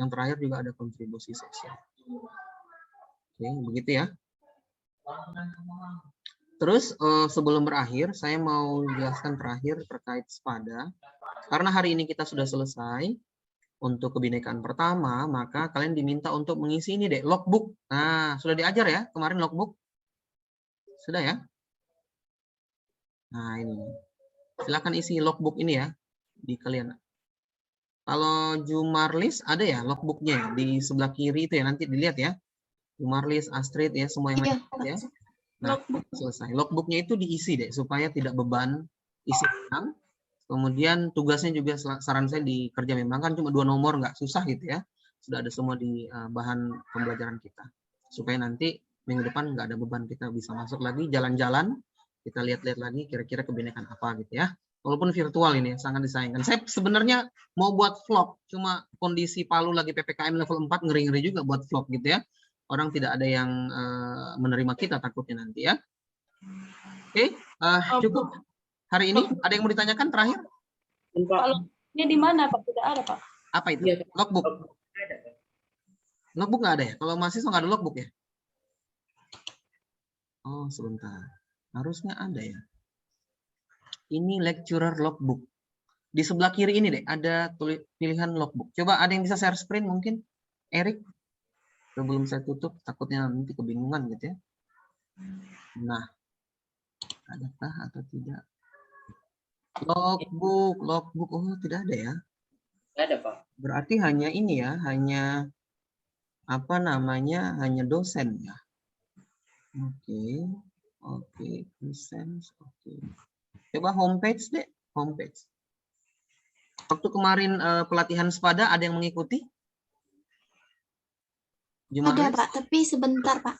Yang terakhir juga ada kontribusi sosial. Oke, begitu ya. Terus sebelum berakhir, saya mau jelaskan terakhir terkait Spada. Karena hari ini kita sudah selesai untuk kebinekaan pertama, maka kalian diminta untuk mengisi ini deh, logbook. Nah, sudah diajar ya kemarin logbook? Sudah ya? Nah, ini. Silakan isi logbook ini ya di kalian. Kalau Jumarlis ada ya logbooknya ya, di sebelah kiri itu ya, nanti dilihat ya. Jumarlis, Astrid ya, semua yang lain ya. Nah, selesai. Logbooknya itu diisi deh supaya tidak beban isi ulang. Kemudian tugasnya juga saran saya di kerja memang kan cuma 2 nomor, nggak susah gitu ya. Sudah ada semua di bahan pembelajaran kita. Supaya nanti minggu depan nggak ada beban, kita bisa masuk lagi jalan-jalan, kita lihat-lihat lagi kira-kira kebinekaan apa gitu ya. Walaupun virtual ini sangat disayangkan. Saya sebenarnya mau buat vlog, cuma kondisi Palu lagi PPKM level 4 ngeri-ngeri juga buat vlog gitu ya. Orang tidak ada yang menerima kita takutnya nanti ya. Oke, cukup. Hari ini ada yang mau ditanyakan terakhir? Kalau ini di mana Pak? Tidak ada Pak. Apa itu? Logbook. Logbook nggak ada ya? Kalau mahasiswa nggak ada logbook ya? Oh, sebentar. Harusnya ada ya. Ini lecturer logbook. Di sebelah kiri ini deh, ada pilihan logbook. Coba ada yang bisa share screen mungkin? Erik? Sebelum saya tutup, takutnya nanti kebingungan gitu ya. Nah, adakah atau tidak? Logbook, oh tidak ada ya? Ada Pak. Berarti hanya ini ya, hanya apa namanya, hanya dosen ya. Oke, presence, oke. Coba homepage deh, homepage. Waktu kemarin pelatihan Spada ada yang mengikuti? Ada Pak, tapi sebentar Pak.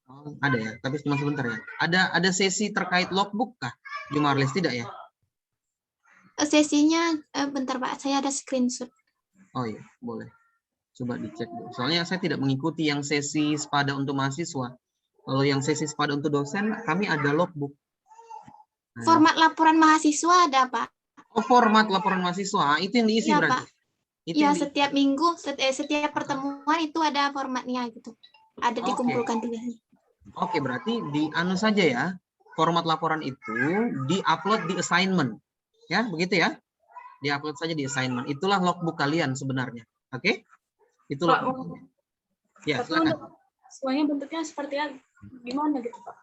Oh, ada ya, tapi cuma sebentar ya. Ada sesi terkait logbook kah? Jumarlis tidak ya? Sesinya bentar Pak, saya ada screenshot. Oh iya, boleh. Coba dicek dulu. Soalnya saya tidak mengikuti yang sesi Spada untuk mahasiswa. Kalau yang sesi Spada untuk dosen, kami ada logbook. Nah. Format laporan mahasiswa ada Pak. Oh, format laporan mahasiswa, itu yang diisi ya, berarti? Pak. Ya, setiap minggu, setiap pertemuan itu ada formatnya gitu. Ada dikumpulkan tugasnya. Oke, berarti di anu saja ya, format laporan itu di-upload di assignment. Ya, begitu ya? Di-upload saja di assignment. Itulah logbook kalian sebenarnya. Oke? Itulah. Ya, silakan. Semuanya bentuknya seperti gimana gitu Pak?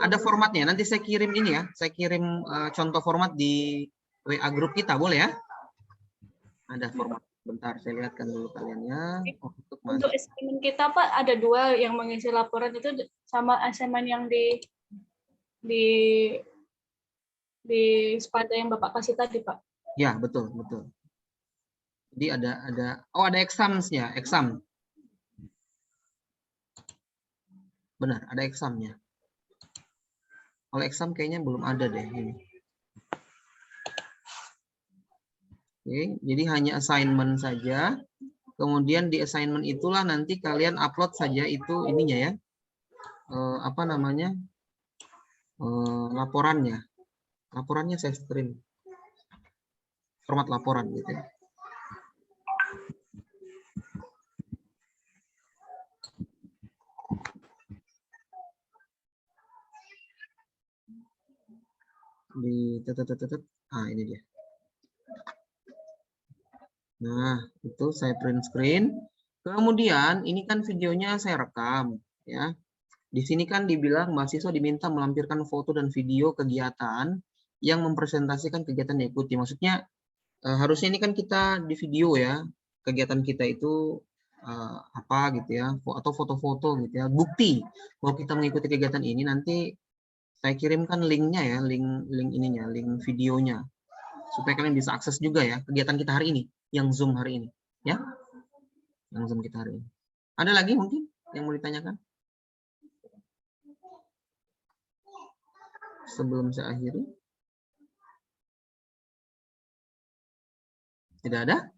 Ada formatnya. Nanti saya kirim ini ya. Saya kirim contoh format di WA grup kita, boleh ya? Ada format. Bentar, saya lihatkan dulu kaliannya. Untuk assignment kita Pak ada 2 yang mengisi laporan itu sama assignment yang di Spada yang Bapak kasih tadi Pak. Ya, betul, betul. Jadi ada exams-nya, exam. Benar, ada exam-nya. Kalau exam kayaknya belum ada deh ini. Oke, jadi hanya assignment saja. Kemudian di assignment itulah nanti kalian upload saja itu ininya ya. Apa namanya? Laporannya. Laporannya saya screen. Format laporan gitu ya. Di ini dia. Nah, itu saya print screen. Kemudian ini kan videonya saya rekam ya. Di sini kan dibilang mahasiswa diminta melampirkan foto dan video kegiatan yang mempresentasikan kegiatan yang diikuti. Maksudnya harusnya ini kan kita di video ya. Kegiatan kita itu apa gitu ya, atau foto-foto gitu ya. Bukti bahwa kita mengikuti kegiatan ini nanti saya kirimkan linknya ya, link ininya, link videonya. Supaya kalian bisa akses juga ya kegiatan kita hari ini, yang Zoom hari ini, ya, yang Zoom kita hari ini. Ada lagi mungkin yang mau ditanyakan? Sebelum saya akhiri. Tidak ada?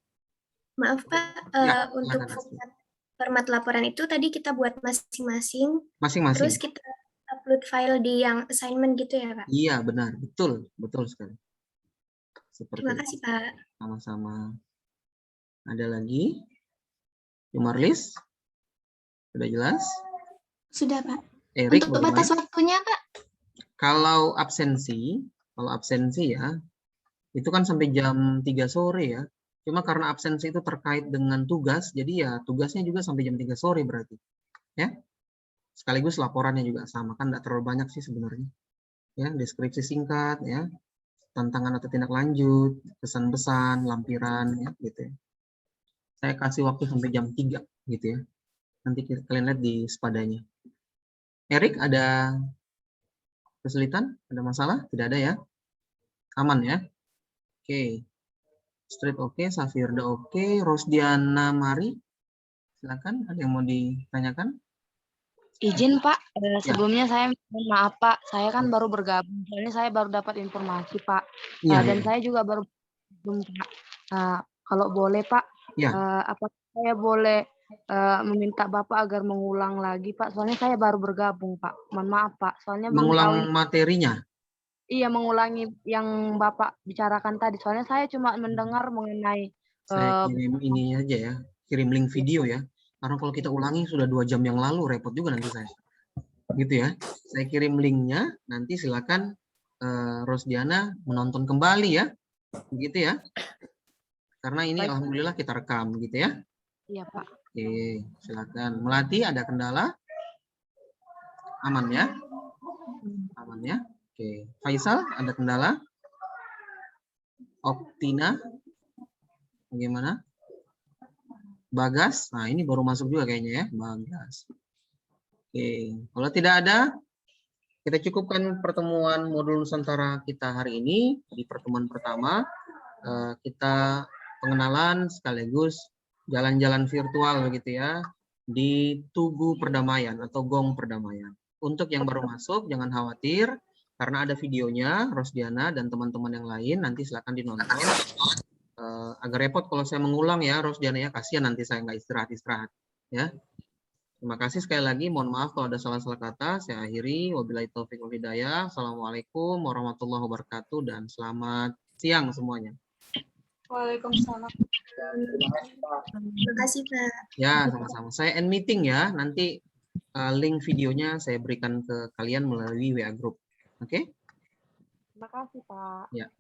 Maaf Pak, Ya, untuk format laporan itu tadi kita buat masing-masing. Masing-masing. Terus kita upload file di yang assignment gitu ya Pak? Iya benar, betul sekali. Seperti Terima kasih Pak. Sama-sama. Ada lagi? Jumarlis? Sudah jelas? Sudah Pak. Erik, Untuk batas waktunya Pak? Kalau absensi ya, itu kan sampai jam 3 sore ya. Cuma karena absensi itu terkait dengan tugas, jadi ya tugasnya juga sampai jam 3 sore berarti. Ya. Sekaligus laporannya juga sama, kan tidak terlalu banyak sih sebenarnya. Ya, deskripsi singkat ya. Tantangan atau tindak lanjut, pesan-pesan, lampiran ya gitu ya. Saya kasih waktu sampai jam 3 gitu ya. Nanti kalian lihat di spadanya. Erik, ada kesulitan? Ada masalah? Tidak ada ya? Aman ya? Oke. Street oke, Safirda oke, Rosdiana Mari. Silakan, ada yang mau ditanyakan? Izin Pak, sebelumnya saya mohon maaf Pak, saya kan baru bergabung, soalnya saya baru dapat informasi Pak, dan saya juga baru bergabung Pak. Kalau boleh Pak, apa saya boleh meminta Bapak agar mengulang lagi Pak, soalnya saya baru bergabung Pak, mohon maaf Pak, soalnya mengulang materinya? Iya, mengulangi yang Bapak bicarakan tadi, soalnya saya cuma mendengar mengenai saya kirim ini aja ya, kirim link video ya. Karena kalau kita ulangi sudah 2 jam yang lalu, repot juga nanti saya. Gitu ya. Saya kirim linknya, nanti silakan Rosdiana menonton kembali ya. Begitu ya. Karena ini baik, alhamdulillah kita rekam gitu ya. Iya Pak. Oke, silakan. Melati ada kendala? Aman ya? Aman ya? Oke. Faisal ada kendala? Oktina? Bagaimana? Bagas, nah ini baru masuk juga kayaknya ya, Bagas. Oke, kalau tidak ada, kita cukupkan pertemuan modul Nusantara kita hari ini. Di pertemuan pertama, kita pengenalan sekaligus jalan-jalan virtual begitu ya, di Tugu Perdamaian atau Gong Perdamaian. Untuk yang baru masuk, jangan khawatir, karena ada videonya, Rosdiana dan teman-teman yang lain, nanti silakan dinonton. Agak repot kalau saya mengulang ya, Rosdiana ya, kasihan nanti saya nggak istirahat ya. Terima kasih sekali lagi, mohon maaf kalau ada salah-salah kata. Saya akhiri, wabillahi taufiq wal hidayah. Assalamualaikum warahmatullahi wabarakatuh dan selamat siang semuanya. Waalaikumsalam. Terima kasih Pak. Ya, sama-sama. Saya end meeting ya, nanti link videonya saya berikan ke kalian melalui WA Group. Oke? Terima kasih Pak. Ya.